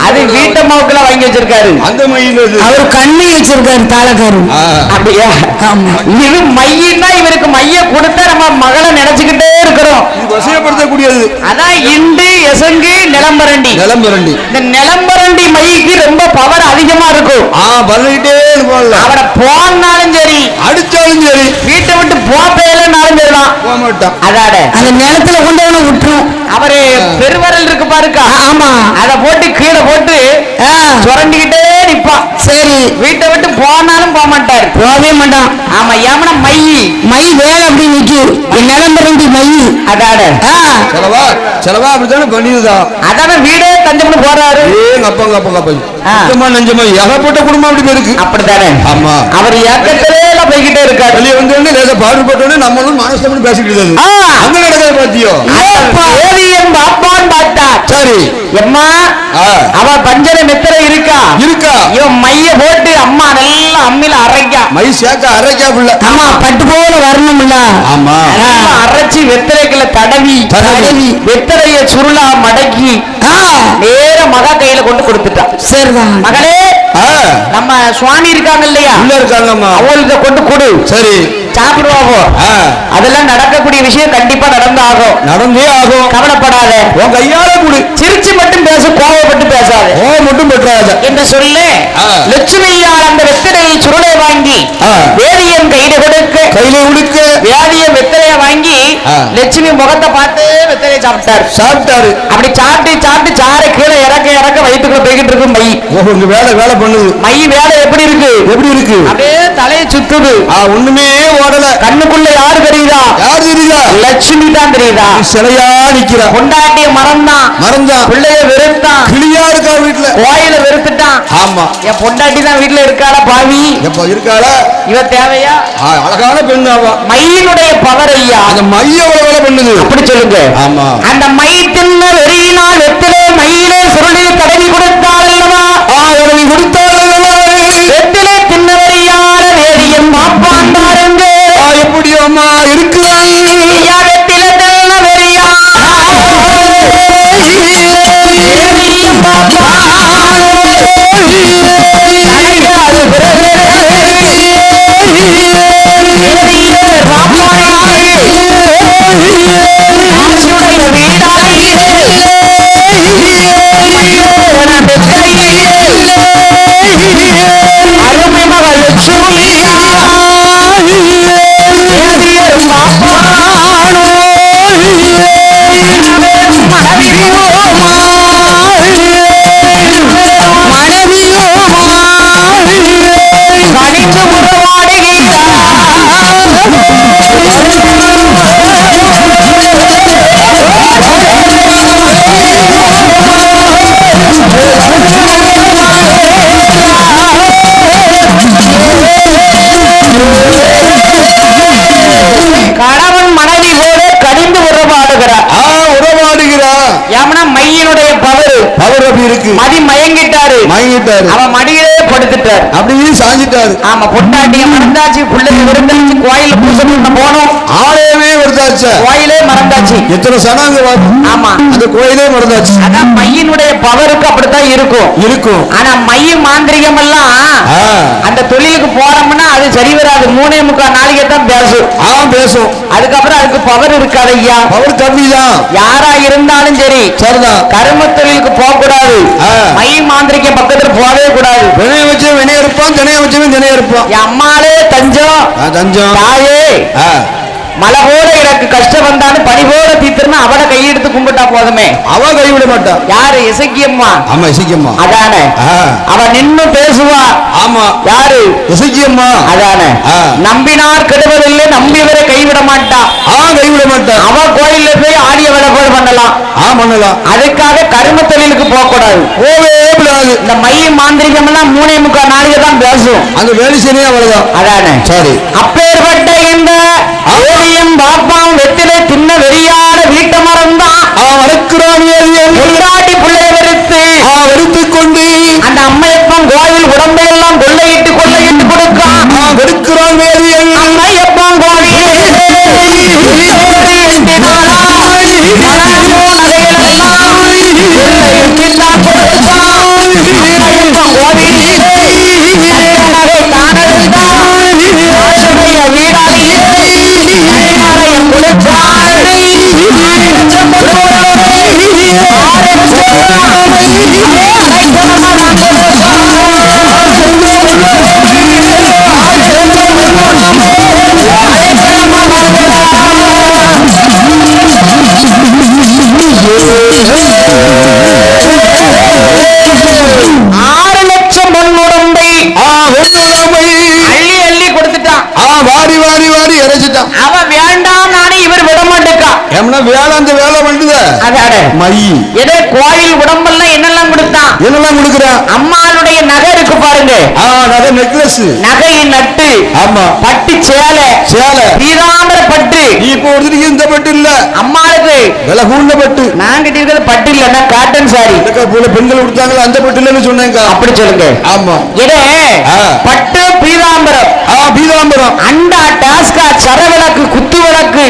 அது வீட்டம்மாவுக்குள்ள வாங்கி வச்சிருக்காரு. அந்த மையில அவர் கண்ணி வச்சிருக்காரு தாளக்காரு. அப்படியா? இது மையின்னா இவருக்கு மைய கொடுத்தா நம்ம மகளை நினைச்சுக்கிட்டே இருக்கிறோம். வசையப்படுத்தக்கூடியது. அதான் இண்டு எசங்கு நிலம்பரண்டி. இந்த நிலம்பரண்டி மைக்கு ரொம்ப பவர் அதிகமா இருக்கும். அவரை போனாலும் சரி, அடிச்சாலும் சரி, வீட்டை விட்டு போப்பேலனாலும் சரிதான் போக மாட்டான். அதாட அந்த நிலத்துல கொண்டு விட்டுரும். அவரு பெருவரல் இருக்கு பாருக்கா. ஆமா, அதை போட்டு கீழே போட்டு சுரண்டிக்கிட்டே நிப்பான். சரி, வீட்டை விட்டு போனாலும் போக மாட்டாரு. போகவே மாட்டான். ஆமா, ஏமனா மை வேலை அப்படி நிக்கு. நிலம்பரண்டி மை. அதாட செலவா அப்படித்தானே பண்ணிதான். அதான வீடே தஞ்சம்னு போறாரு. நெஞ்சமா ஏகப்பட்ட குடும்பம் அப்படி இருக்கு. அப்படித்தானே? ஆமா, அவர் ஏக்கத்திலே போய்கிட்டே இருக்காரு. வெளியே வந்து பாடுபட்டோன்னு நம்மளும் மனசு பேசிக்கிட்டு அங்க நடக்காது. பாத்தியோ பாப்பான்னு பார்த்தா சரி, எம்மா அவ பஞ்சர மெத்தரை இருக்கா. இவன் மைய போட்டு அம்மா நல்லா அம்மில அரைக்கா. மை சேர்க்க அரைக்கா புள்ள. ஆமா, பட்டு போல வரணும்ல. ஆமா, அரைச்சி வெத்தரைக்குள்ள தடவி வெத்தரைய சுருளா மடக்கி நேர மகா கையில கொண்டு கொடுத்துட்டான். சரிதான் மகளே, நம்ம சுவாமி இருக்காங்க இல்லையா, அவங்களுக்கு கொண்டு கொடு. சரி, சாப்பிடுவாங்க. அதெல்லாம் நடக்கக்கூடிய விஷயம் கண்டிப்பா நடந்தே ஆகும். கவலைப்படாத. உன் கையால கொடு. சிரிச்சு மட்டும் பேச, கோவப்பட்டு பேசாத. மட்டும் பெற்றாத என்று சொல்லு. லட்சுமியால் அந்த வெத்தரையை சுருளை வாங்கி வேதியன் கையில கொடுக்க வேதியன் வெத்தரைய வாங்கி லட்சுமி முகத்தை பார்த்து வெத்தரையை சாப்பிட்டாரு. அப்படி சாப்பிட்டு சார கீழே இறக்க வயிற்றுக்குள்ள போய்கிட்டு இருக்கு மை. வேலை பண்ணுது. மை வேலை எப்படி இருக்கு அப்படியே தலையை சுத்துது. ஒண்ணுமே ஓடல. கண்ணுக்குள்ள யாரு தெரியுதா? லட்சுமி தான் தெரியுதா? சிலையா நிக்கிற. கொண்டாட்டிய மறந்தான். பிள்ளைய வெறுத்தான். கிளியா இருக்கா வீட்டுல. கோயில வெறுத்துட்டான். ஆமா, என் பொண்டாட்டி தான் வீட்டுல இருக்காளா பாவி? எப்ப இருக்காளா? இவ தேவையா? அழகான பெண். ஆவா, மையினுடைய பவர் ஐயா. அந்த மைய வேலை பண்ணுது. அப்படி சொல்லுங்க. ஆமா, அந்த மை தின்ன வெறியினால் வெத்திலே மையிலே சுருளை தடவி கொடுத்தாள் அல்லவா? வெத்திலே தின்ன வெறியால வேதியன் பாப்பான் பாருங்க. எப்படியோ அம்மா இருக்கு. வெத்தில தின்ன வெறியா கணவன் மனைவி ஆனா மையினுடைய பவர் அப்படி இருக்கு. மதி மயங்கிட்டாரு. அவன் மடியிலே படுத்துட்டாரு. அப்படியே சாஞ்சிட்டாரு. ஆமா, பொட்டாட்டிய மறந்தாச்சு, பிள்ளைங்க விருந்தாச்சு, கோயில பூஜை பண்ண போனோம், ஆலயமே வருதாச்சு, கோயிலே மறந்தாச்சு. எத்தனை சனாங்க ஆமா, அந்த கோயிலே மறந்தாச்சு. அதான் மையினுடைய பவருக்கு அப்படித்தான் இருக்கும். ஆனா மைய மாந்திரிகம் எல்லாம் அந்த தொழிலுக்கு போறோம்னா அது சரி வராது. 3.25 நாளைக்கு தான் பேசும். அதுக்கப்புறம் அதுக்கு பவர் இருக்காது ஐயா. பவர் கம்மிதான். யாரா இருந்தாலும் சரி, சரிதான். கர்ம தொழிலுக்கு போக கூடாது. மை மாந்திரிக்க பக்கத்துல போகவே கூடாது. வினைய வச்சு வினைய இருப்பான், தினைய வச்சு தினைய இருப்பான். என் அம்மாலே தஞ்சம் தாயே, மலை போல எனக்கு கஷ்டம் வந்தாலும் பனி போல தீர்த்துனா அவளை கையெடுத்து கும்பிட்டா போதுமே. அவ கைவிட மாட்டா. யாரு? இசக்கியம்மா. ஆமா, இசக்கியம்மா. அதானே, அவ நின்னு பேசுவா. ஆமா, யாரு? இசக்கியம்மா. அதானே, நம்பினார் கெடுவதில்லை, நம்பியவரை கைவிட மாட்டா. கைவிட மாட்டா. அவ கோயில்ல போய் ஆடிய வழிபாடு பண்ணலாம். அதுக்காக கர்ம தொழிலுக்கு போக கூடாது. இந்த மைய மாந்திரிகம் எல்லாம் 3.25 நாளைக்கு தான் பேசும். அந்த வேலை சரியா அவ்வளவுதான். அதானே, சரி. அப்பேற்பட்ட இந்த ஓவியம் பாப்பாம் வெத்திலே தின்ன வெறியாட வீட்ட மரம் தான் வளர்க்கிறான். பொண்டாட்டி பிள்ளைய வெறுத்து கொண்டு அந்த அம்மையப்பன் கோவில் உடம்பையெல்லாம் கொள்ளையிட்டு கொடுக்கான். வெறுக்கிறான் வேதியல் அம்மையப்பன் கோவில் அள்ளி கொடுத்துட்டான். வாரி இறைச்சிட்டான். அவன் வேண்டாம் நானே இவர் விட மாட்டேக்கான். வேலை அந்த வேலை பண்ணுத. அதானே, மை ஏதோ கோயில் உடம்பெல்லாம் என்னெல்லாம் கொடுத்தான். கொடுக்குறான். அம்மாளுடைய நகை இருக்கு பாருங்க. நகை நெக்லஸ், நகை நட்டு, ஆமா, பட்டு சேலை பீதாம்பர பட்டு. நீ இப்போ ஒருத்தருக்கு இந்த பட்டு இல்ல, அம்மாளுக்கு விலை கூண்ட பட்டு. நான் கட்டிருக்கிறது பட்டு இல்லன்னா காட்டன் சாரி. பெண்கள் கொடுத்தாங்களா அந்த பட்டு இல்லன்னு சொன்னேங்க. அப்படி சொல்லுங்க. ஆமா, இதே பட்டு பீதாம்பரம். பீதாம்பரம், அண்டா, டாஸ்கா, சரவிளக்கு, குத்து விளக்கு,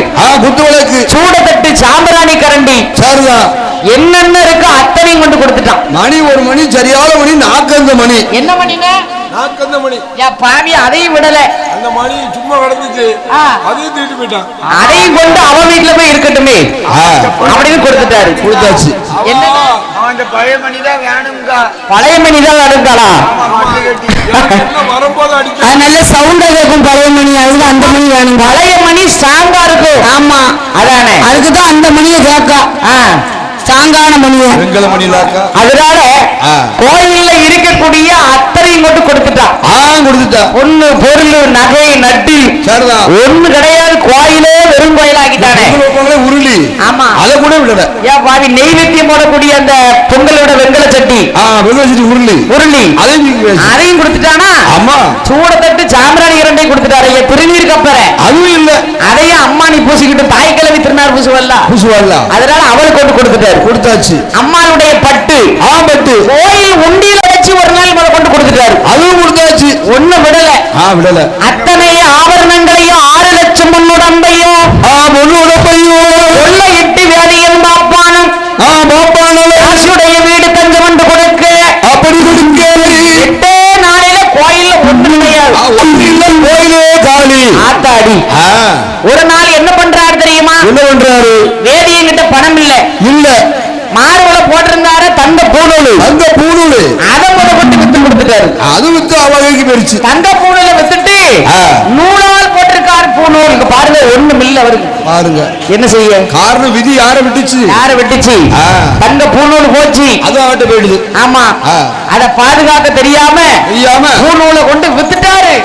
சூடத்தட்டு, சாம்பிராணி கரண்டி, சரிதான், என்னென்ன இருக்கோ அத்தனையும் கொண்டு கொடுத்துட்டான். மணி ஒரு மணி சரியான மணி, நாக்கந்த மணி. என்ன மணினா? நாக்கந்த மணி. பாவி அதையும் விடல. அந்த மணி சும்மா கிடந்துச்சு, அதையும் தூக்கிட்டு போயிட்டான். அதையும் கொண்டு அவ வீட்டுல போய் இருக்கட்டுமே அப்படின்னு கொடுத்தாச்சு. என்ன அந்த பழைய மணி தான் வேணுங்க. பழைய மணி தான் வேணுங்களா? வரும்போது அடிக்க நல்ல சவுண்டா கேட்கும் பழைய மணி. அதுக்கு அந்த மணி வேணும். பழைய மணி ஸ்ட்ராங்கா இருக்கும். ஆமா, அதானே, அதுக்குதான் அந்த மணியை கேட்கா. ஸ்ட்ராங்கான மணியை வெங்கல மணி. அதனால கோயில்ல இருக்கக்கூடிய அத்தனையும் கொண்டு கொடுத்துட்டான். பொண்ணு பொருள் நகை நட்டு ஒண்ணு கிடையாது. கோயிலே வெறும் கோயிலாக்கிட்டானே. உருளி. ஆமா, அதை கூட விடல. ஏன் பாவி நெய்வேத்தியம் போடக்கூடிய அந்த பொங்கலோட வெங்கல சட்டி, உருளி அதையும் கொடுத்துட்டானா. ஆமா, சூடத்தட்டு, சாம்பிராணி இரண்டையும் கொடுத்துட்டாரு. திருநீர் கப்பற அதுவும் இல்ல, அதையும் அம்மா நீ பூசிக்கிட்டு தாய் கிழவி திருநாள் பூசுவல்ல. அதனால அவளுக்கு கொண்டு கொடுத்தாச்சு. அம்மாளுடைய பட்டு, கோயில் உண்டியில வச்சு ஒரு நாள் மேல கொண்டு கொடுத்துட்டாரு. அதுவும் கொடுத்தாச்சு. ஒண்ணு விடல. அத்தனை ஆபரணங்களையும் 6 லட்சம் முன்னுடம்பையும் கொள்ளையிட்டு வேதியன் பாப்பானும் ஆசுடைய வீடு தஞ்சம் வந்து கொடுக்க அப்படி கொடுக்க 8 நாளையில கோயில்ல ஒன்று கிடையாது. கோயிலே காலி. ஆத்தாடி. ஒரு நாள் என்ன பண்றாரு தெரியுமா? என்ன பண்றாரு? வேதியங்கிட்ட பணம் இல்ல, மாறுவளை போட்டிருந்தாரு. தங்க பூணூல், அதை கொண்டு வித்து கொடுத்துட்டாரு. அது வித்து அவளுக்கு போயிருச்சு. தங்க பூணூல வித்துட்டு நூலால் போட்டிருக்காரு பூணூல். இங்க பாருங்க, ஒண்ணும் இல்ல அவருக்கு. பாருங்க என்ன செய்ய காரணம், விதி யார விட்டுச்சு? தங்க பூணூல் போச்சு, அது அவட்ட போயிடுது. ஆமா, அத பாதுகாக்க தெரியாம பூணூலை கொண்டு வித்துட்டாரு.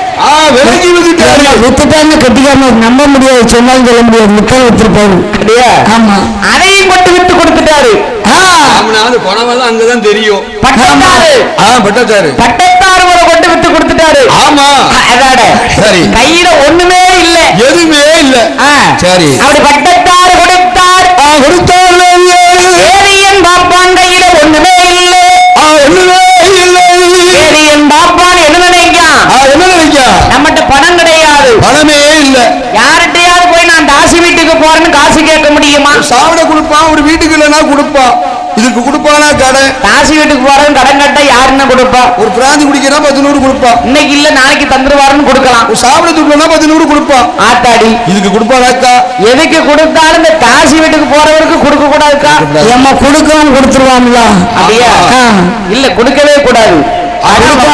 விலகி வித்துட்டாருன்னு கட்டிக்காம நம்ப முடியாது, சொன்னாலும் சொல்ல முடியாது. முக்கியம் வித்துருப்பாரு. ஆமா, அதையும் கொண்டு வித்து கொடுத்துட்டாரு. பணமெல்லாம் அங்கதான் தெரியும். பட்டத்தாரு கொண்டு வித்து கொடுத்துட்டாரு. ஆமா, சரி, கையில ஒண்ணுமே இல்ல, எதுவுமே இல்ல. சரி, அப்படி பட்டத்தாரு கொடுத்தார். வேதியன் கேட்க முடியுமா? சாப்பிட கொடுப்பான், ஒரு வீட்டுக்கு இல்லைன்னா கொடுப்பான். இதுக்கு கொடுப்பானா கடன்? காசி வீட்டுக்கு போறவன் கடன் கட்ட யாருன்னு கொடுப்பா? ஒரு பிராந்தி குடிக்கிறா 10 கொடுப்பான். இன்னைக்கு இல்ல நாளைக்கு தந்துருவாருன்னு கொடுக்கலாம். ஒரு சாப்பிட துட்டுனா 10 கொடுப்பான். ஆத்தாடி, இதுக்கு கொடுப்பானாக்கா? எதுக்கு கொடுத்தாலும் இந்த காசி வீட்டுக்கு போறவருக்கு கொடுக்க கூடாதுக்கா? ஏமா கொடுக்கவும் கொடுத்துருவான்ல? அப்படியா? இல்ல கொடுக்கவே கூடாது.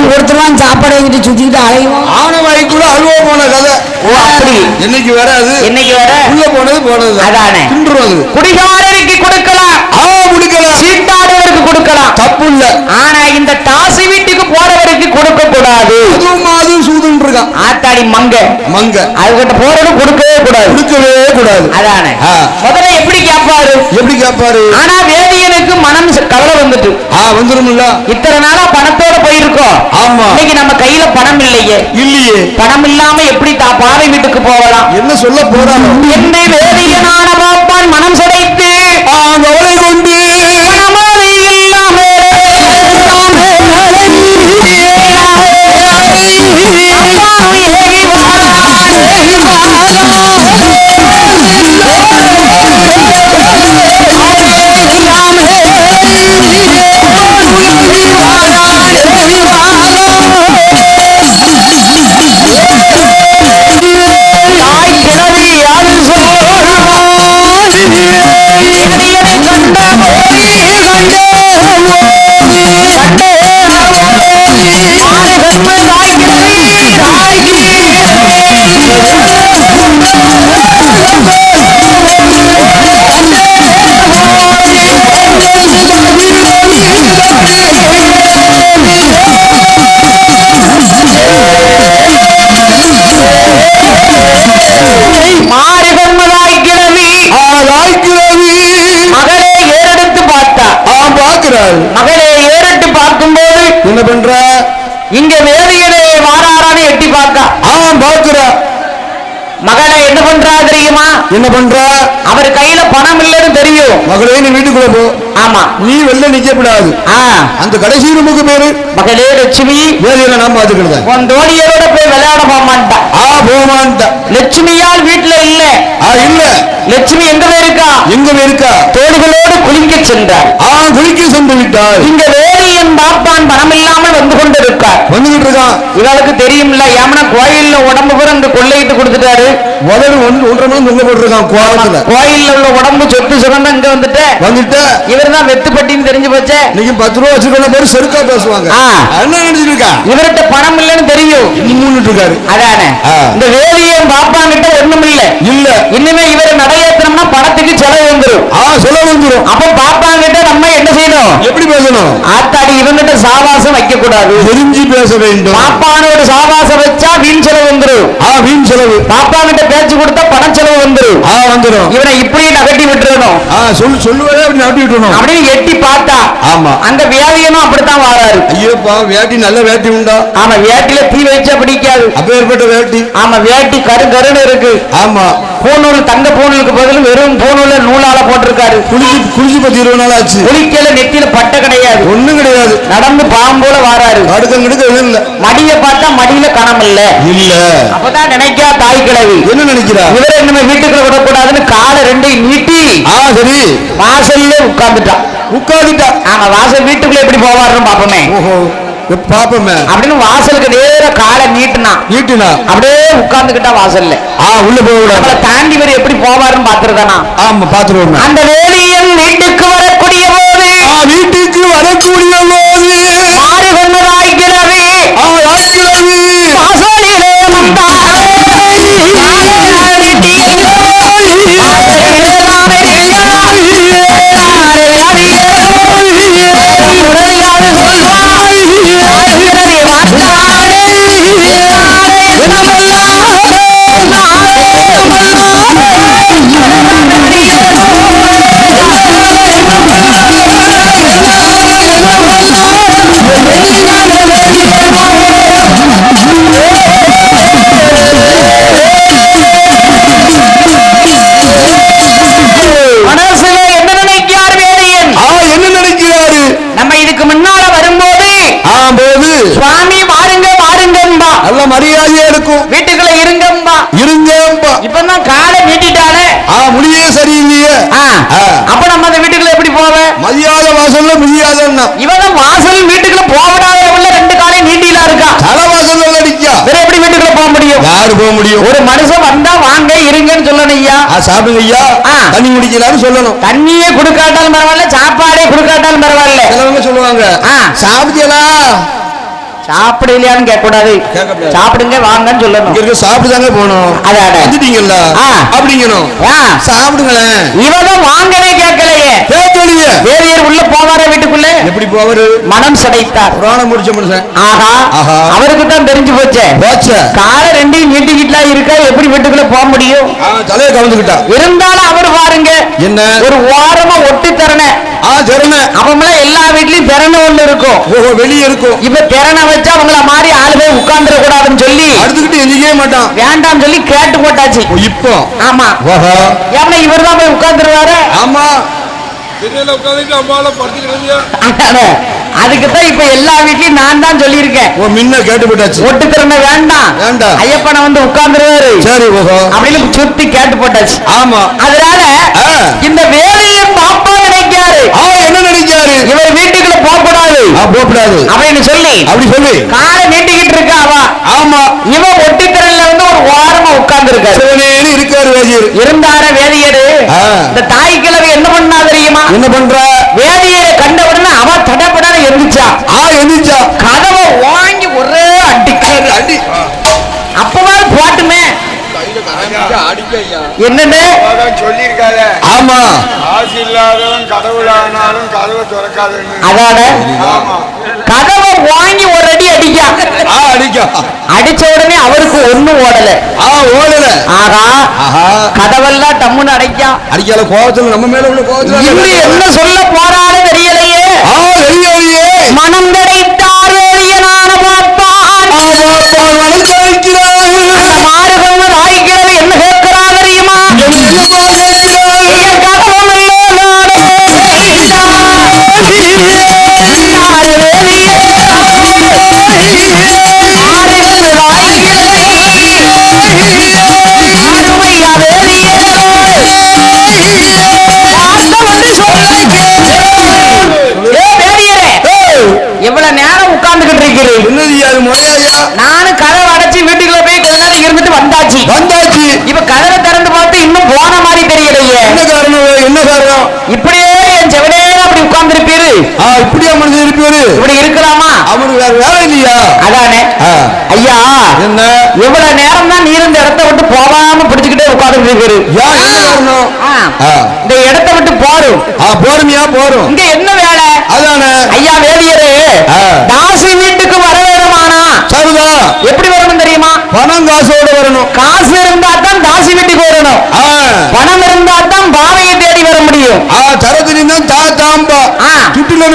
கொடுத்துருவான், சாப்பாடு வாங்கிட்டு சுத்திக்கிட்டு அலைவோம். ஆனவாய்க்குள்ள அல்வா போன கதை. ஓ அப்படி. என்னைக்கு வராது, என்னைக்கு வர உள்ள போனது அதானே. தின்றுவது. குடிகாரருக்கு கொடுக்கலாம், கொடுக்கலாம், சீட்டாடுவருக்கு கொடுக்கலாம், தப்பு இல்ல. ஆனா இந்த காசி வீட்டுக்கு போறவருக்கு கொடுக்க கூடாது. அதுவும் சூதுன்னு இருக்கான். ஆத்தாடி மங்க அதுகிட்ட போறது கொடுக்கவே கூடாது. அதானே. முதல்ல எப்படி கேட்பாரு? ஆனா வேதியனுக்கு மனம் கவலை வந்துட்டு வந்துரும்ல. இத்தனை நாளா பணத்தோட போயிருக்கோம். ஆமா, இன்னைக்கு நம்ம கையில பணம் இல்லையே. பணம் இல்லாம எப்படி பாவை வீட்டுக்கு போகலாம்? என்ன சொல்ல போறாங்க? என்னை வேதியனான பாப்பான் மனம் சிதைத்து கவலை கொண்டு மகளே ஏறெடுத்து பார்த்தா. மகளே ஏறெடுத்து பார்க்கும்போது என்ன பண்ற? இங்க வேதியனை வாராரான்னு எட்டி பார்க்கா. பாக்குற மகளை என்ன பண்றா தெரியுமா? என்ன பண்றா? அவர் கையில பணம் இல்லைன்னு தெரியும். மகளே நீ வீட்டுக்குள்ள போ. ஆமா, நீ வெளில நிக்க கூடாது. அந்த கடைசி ரூமுக்கு பேரு மகளே லட்சுமி. வேலையில நான் பாத்துக்கிட்டேன். உன் தோழியரோட போய் விளையாட போமான்ட்டா. போமான்ட்டா. லட்சுமியால் வீட்டுல இல்ல. இல்ல. லட்சுமி எங்க போயிருக்கா? தோழிகளோடு குளிக்க சென்றார். குளிக்க சென்று விட்டார். இங்க வேதியன் பாப்பான் பணம் இல்லாமல் வந்துகிட்டு இருக்கான். இவளுக்கு தெரியும்ல, ஏமனா கோயில்ல உடம்பு கூட இந்த கொள்ளையிட்டு கொடுத்துட்டாரு. முதல்ல 1.5 மணி தொங்க போட்டிருக்கான் கோலத்துல. கோயில்ல உள்ள உடம்பு சொத்து சுகந்தா இங்க வந்துட்டு இவர் தான் வெத்துப்பட்டின்னு தெரிஞ்சு போச்சு. இன்னைக்கு 10 ரூபா வச்சுக்கொள்ள பேரு செருக்கா பேசுவாங்க. என்ன நினைச்சிட்டு இருக்கா? இவர்கிட்ட பணம் இல்லைன்னு தெரியும். இருக்காரு. அதானே. இந்த வேதியன் பாப்பாங்கிட்ட ஒண்ணும் இல்ல. இனிமே இவரை நடையேற்றணும்னா பணத்துக்கு செலவு வந்துரும். அப்ப பாப்பாங்கிட்ட நம்ம என்ன செய்யணும்? எப்படி பேசணும்? ஆத்தாடி இவங்கிட்ட சாவாசம் வைக்க கூடாது. தெரிஞ்சு பேச வேண்டும். பாப்பானோட சாவாசம் வச்சா வீண் செலவு வந்துரும். வீண் செலவு. பாப்பா கிட்ட பேச்சு கொடுத்தா பணம் செலவு வந்துரும். இவனை இப்படியே நகட்டி விட்டுறணும். சொல்லுவதே அப்படி நகட்டி விட்டுறணும் அப்படின்னு எட்டி பார்த்தா. ஆமா, அந்த வேதியனும் அப்படித்தான் வாராரு. ஐயோப்பா, வேட்டி நல்ல வேட்டி உண்டா? ஆமா, வேட்டில தீ வச்சா பிடிக்காது. அப்பேற்பட்ட வேட்டி. ஆமா, வேட்டி கருன்னு இருக்கு. ஆமா, பூநூல், தங்க பூநூலுக்கு பதில் வெறும் பூநூல நூலால போட்டிருக்காரு. குளிச்சு 10-20 நாள் ஆச்சு. குளிக்கல, நெத்தியில பட்டை கிடையாது, ஒண்ணும் கிடையாது. நடந்து பாம்போல வாராரு. இல்ல. மடிய பார்த்தா மடியில கணம் இல்ல. அப்பதான் நினைக்கா தாய் கிழவி. என்ன நினைக்கிறா? இவரை நம்ம வீட்டுக்குள்ள விடக்கூடாதுன்னு காலை 2 நீட்டி சரி வாசல்ல உட்கார்ந்துட்டா. ஆமா, வாசல் வீட்டுக்குள்ள எப்படி போவாருன்னு பாப்போமே. பாப்பமே அப்படின்னு வாசலுக்கு நேர காலை நீட்டினா அப்படியே உட்கார்ந்துகிட்டா வாசல்ல. உள்ள போக தாண்டி வரை எப்படி போவாருன்னு பாத்துருக்கானா? ஆமா, பாத்துருவோம். அந்த வேதியன் வீட்டுக்கு வரக்கூடிய போது ஆறு கொண்டதாய் கிழவி வாசலிலே சுவாமி வாருங்க வாருங்கம்பா. நல்ல மரியாதையா இருக்கும். வீட்டுக்குள்ள இருங்கம்பா. இப்பதான் காலை நீட்டிட்டாலே முடியே சரியில்லை. மதியாத வாசல்ல மிதியாதன்னா இவன் வாசல் வீட்டுக்குள்ள போகக்கூடாத உள்ள ரெண்டு காலையும் நீட்டிலாம் இருக்கா. தலை வாசல்ல அடிக்கா. வேற எப்படி வீட்டுக்குள்ள போக முடியும்? யாரு போக முடியும்? ஒரு மனுஷன் வந்தா வாங்க இருங்கன்னு சொல்லணும் ஐயா. சாப்பிடுங்க ஐயா, தண்ணி குடிக்கலாம்னு சொல்லணும். தண்ணியே குடுக்காட்டாலும் பரவாயில்ல, சாப்பாடே குடுக்காட்டாலும் பரவாயில்ல. சிலவங்க சொல்லுவாங்க சாப்பிட்டீங்களா சாப்பிடலையான்னு கேட்க கூடாது, சாப்பிடுங்க வாங்கன்னு சொல்லணும். இங்க சாப்பிட்டுதாங்க போனோம். வந்துட்டீங்கல்ல அப்படிங்கணும். சாப்பிடுங்களேன். இவதான் வாங்கவே கேட்கலையே. கேட்கலையே. வேதியர் உள்ள போவார வீட்டுக்குள்ள. எப்படி போவாரு? மனம் சடைத்தார். புராணம் முடிச்ச மனுஷன். ஆஹா அவருக்கு தான் தெரிஞ்சு போச்சே. காலை ரெண்டையும் நீட்டிக்கிட்டா இருக்கா, எப்படி வீட்டுக்குள்ள போக முடியும்? தலையை கவர்ந்துக்கிட்டா. இருந்தாலும் அவர் பாருங்க என்ன ஒரு ஓரமா ஒட்டி தரண அவங்கள எல்லா வீட்லயும் திறனை ஒண்ணு இருக்கும், வெளியே இருக்கும். இப்ப திறனை வச்சா அவங்கள மாதிரி ஆளு போய் உட்கார்ந்துட கூடாதுன்னு சொல்லி அடுத்துக்கிட்டு எந்திக்கவே மாட்டான், வேண்டாம் சொல்லி கேட்டு போட்டாச்சு. இப்போ ஆமா ஏன்னா இவர் தான் போய் உட்கார்ந்துருவாரு. ஆமா அதுக்குதான் இப்ப எல்லா வீட்லயும் நான் தான் சொல்லி இருக்கேன். முன்ன கேட்டு போட்டாச்சு. ஒட்டு திறமை வேண்டாம் வேண்டாம், ஐயப்பனை வந்து உட்கார்ந்துருவாரு. சரி அப்படின்னு சுத்தி கேட்டு போட்டாச்சு. ஆமா அதனால இந்த வேலையை பாப்பா நினைக்காரு. என்ன நினைக்காரு? இவர் வீட்டுக்குள்ள போக கூடாது அப்படின்னு சொல்லி அப்படி சொல்லி காலை நீட்டிக்கிட்டு இருக்கா அவ. ஆமா இவன் ஒட்டி திறன்ல வந்து ஒரு ஓரமா உட்கார்ந்து இருக்காரு. இருந்தார வேதியரு இந்த தாய் கிழவி என்ன பண்ணா தெரியுமா? என்ன பண்ற? வேதியரை கண்ட உடனே அவ தடப்படாத எந்திரிச்சா. கதவை வாங்கி ஒரே அடி அப்பவே போட்டுமே என்னன்னு சொல்லிருக்காரு. ஆமா காசு இல்லாதவன் கடவுளானாலும் கதவை திறக்காதுன்னு. அதான கதவை வாங்கி ஒரு அடி அடிச்ச உடனே அவருக்கு ஒண்ணும் ஓடல. ஆகா கதவெல்லாம் டம்முன்னு அடிக்கல. கோபத்துல நம்ம மேல உள்ள கோபத்துல என்ன சொல்ல போறான்னு தெரியலையே. மனம் கிடைத்தார் வேதியனான பாப்பான் மாறுகண்ண வாய்க்கிறது என்ன கேட்கிறா தெரியுமா? எவ்வளவு நேரம் உட்கார்ந்துகிட்டு இருக்கிறேன்? நானும் கதவை அடைச்சு வீட்டுக்குள்ள போய் கொஞ்ச நேரம் இருந்துட்டு வந்தாச்சு. இப்ப கதவை திறந்து பார்த்து இன்னும் போன மாதிரி தெரியலையே. என்ன காரணம்? இப்படியே என் செவனே அப்படி உட்கார்ந்து இருப்பீரு. இப்படியே மனுஷன் இருப்பீரு. இப்படி இருக்கலாமா? அவனுக்கு வேற வேலை இல்லையா? அதானே ஐயா. என்ன எவ்வளவு நேரம் தான் நீர் இந்த இடத்தை விட்டு போகாம பிடிச்சுக்கிட்டே உட்கார்ந்து இருப்பீரு? இந்த இடத்தை விட்டு போரும். போருமியா போரும். இங்க என்ன வேலை? அதானே ஐயா வேதியரே தாசி வீட்டுக்கு வர வேணுமானா சரிதான். எப்படி வரணும் தெரியுமா? பணம் காசோட வரணும். காசு இருந்தா தான் தாசி வீட்டுக்கு வரணும். பணம் இருந்தா தான் பாவையை தேடி வர முடியும்.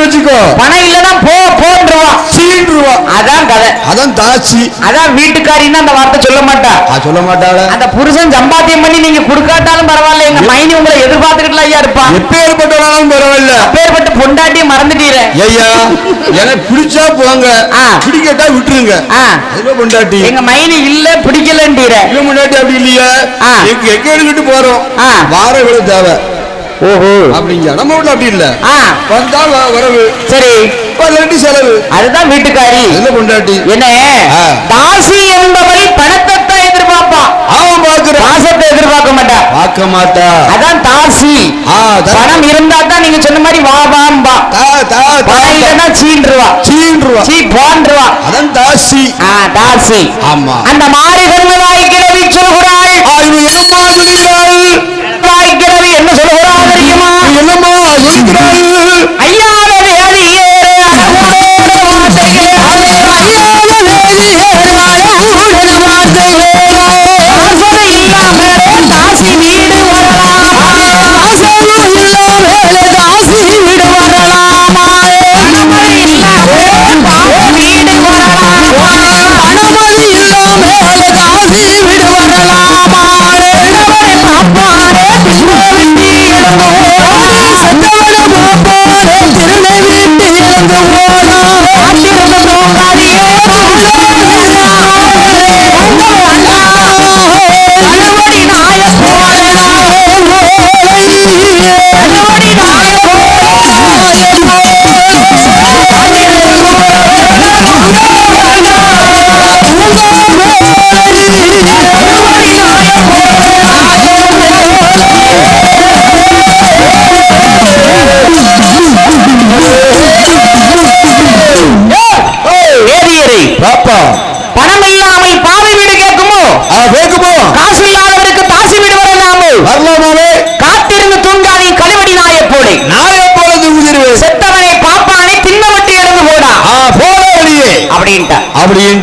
வச்சுக்கோ. பணம் இல்லன்னா போன்றுவா சீன்றுவா. அதான் கதை. அதான் தாசி. அதான் வீட்டுக்காரின்னு அந்த வார்த்தை சொல்ல மாட்டாள். அந்த புருஷன் சம்பாத்தியம் பண்ணி நீங்க கொடுக்காட்டாலும் பரவாயில்ல, எங்க மைனி உங்களை எதிர்பார்த்துக்கிட்டு ஐயா இருப்பா. எப்பேற்பட்டாலும் பரவாயில்ல. அப்பேற்பட்ட பொண்டாட்டியை மறந்துட்டீர ஐயா. எனக்கு பிடிச்சா போங்க, பிடிக்கட்டா விட்டுருங்க. பொண்டாட்டி எங்க மைனி இல்ல பிடிக்கலன்றீர. பொண்டாட்டி அப்படி இல்லையா? எங்க எடுக்கிட்டு போறோம் வார இவ்வளவு தேவை. ஓஹோ அப்படிங்க. நம்ம வீட்டுல அப்படி இல்ல. வந்தா வரவு சரி செலவு. அதுதான் வீட்டுக்காரி. என்ன பொண்டாட்டி என்ன தாசி என்பவள் பணத்தை எதிர்பார்ப்பா. அவன் பார்க்கிற பாசத்தை எதிர்பார்க்க மாட்டா. அதான் தாசி. பணம் இருந்தா தான் நீங்க சொன்ன மாதிரி வா வாம்பா. பணம் இல்லைன்னா சீன்றுவா சீ போன்றுவா. அதான் தாசி. தாசி. ஆமா அந்த மாறு கண்ணுவாய் கிழவி சொல்கிறாள். வாய்க்கிழவி என்ன சொல்கிறாள் தெரியுமா? என்னமா ஐயாத வேதியே தாசி வீடு வரலாமா? வீடு வரலாமா? அனுமதி இல்லாம வீடு வரலாமா? அனுமதி இல்லாம தாசி வீடு வரலாமா? பாப்பாரே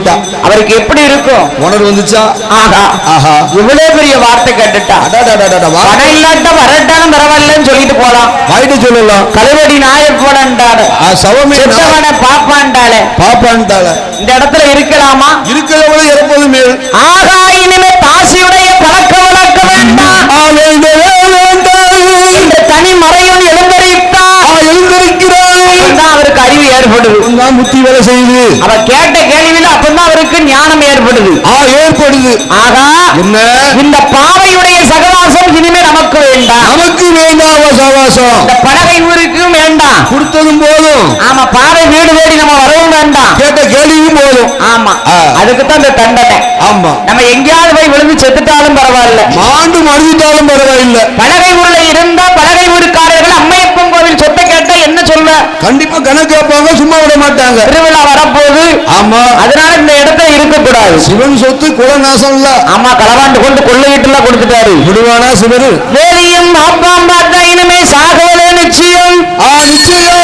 போயிட்டா. அவருக்கு எப்படி இருக்கும்? உணர்வு வந்துச்சா? ஆஹா ஆஹா, இவ்வளவு பெரிய வார்த்தை கேட்டுட்டா. பணம் இல்லாட்ட வரட்டாலும் பரவாயில்லன்னு சொல்லிட்டு போலாம். வாயிட்டு சொல்லலாம். கழுவடி நாய போடாண்டாரு, சவமே செத்தவனை பாப்பாண்டாலே பாப்பான்ட்டால இந்த இடத்துல இருக்கலாமா? இருக்கிறவளை இறப்பது மேல். ஆகா இனிமே தாசியுடைய பழக்க வழக்க வேண்டாம். இந்த தனி மறையும் எழுந்தரிக்கிறான். அவருக்கு அறிவு ஏற்படுது, புத்தி வேலை செய்யுது. அவ கேட்ட கேள்வியில அப்பதான் அவருக்கு ஞானம் ஏற்படுது. ஏற்படுது. ஆகா என்ன? இந்த பாவையுடைய சகவாசம் இனிமே நமக்கு வேண்டாம். நமக்கு வேண்டாம் சகவாசம். இந்த பலகை ஊருக்கும் வேண்டாம். கொடுத்ததும் போதும். ஆமா, பாவை வீடு தேடி நம்ம வரவும் வேண்டாம். கேட்ட கேள்வியும் போதும். ஆமா, அதுக்குத்தான் இந்த தண்டனை. ஆமா, நம்ம எங்கேயாவது போய் விழுந்து செத்துட்டாலும் பரவாயில்ல, மாண்டு மறுவிட்டாலும் பரவாயில்லை. பலகை ஊர்ல இருந்தா பலகை ஊருக்காரர்கள் அம்மையப்பன் கோவில் சொத்தை கேட்டா என்ன சொல்ல? கண்டிப்பா கணக்கு கேட்பாங்க, சும்மா விட மாட்டாங்க. திருவிழா வரப்போகுது. ஆமா, அதனால இந்த இடத்துல இருக்கக்கூடாது. சிவன் சொத்து குலநாசம் இல்ல. ஆமா, களவாண்டு கொண்டு கொள்ளையிட்டு எல்லாம் கொடுத்துட்டாரு. விடுவானா சிவரு? வேலியும் பாப்பாம் பார்த்தா இனிமே சாகவலே நிச்சயம். நிச்சயம்.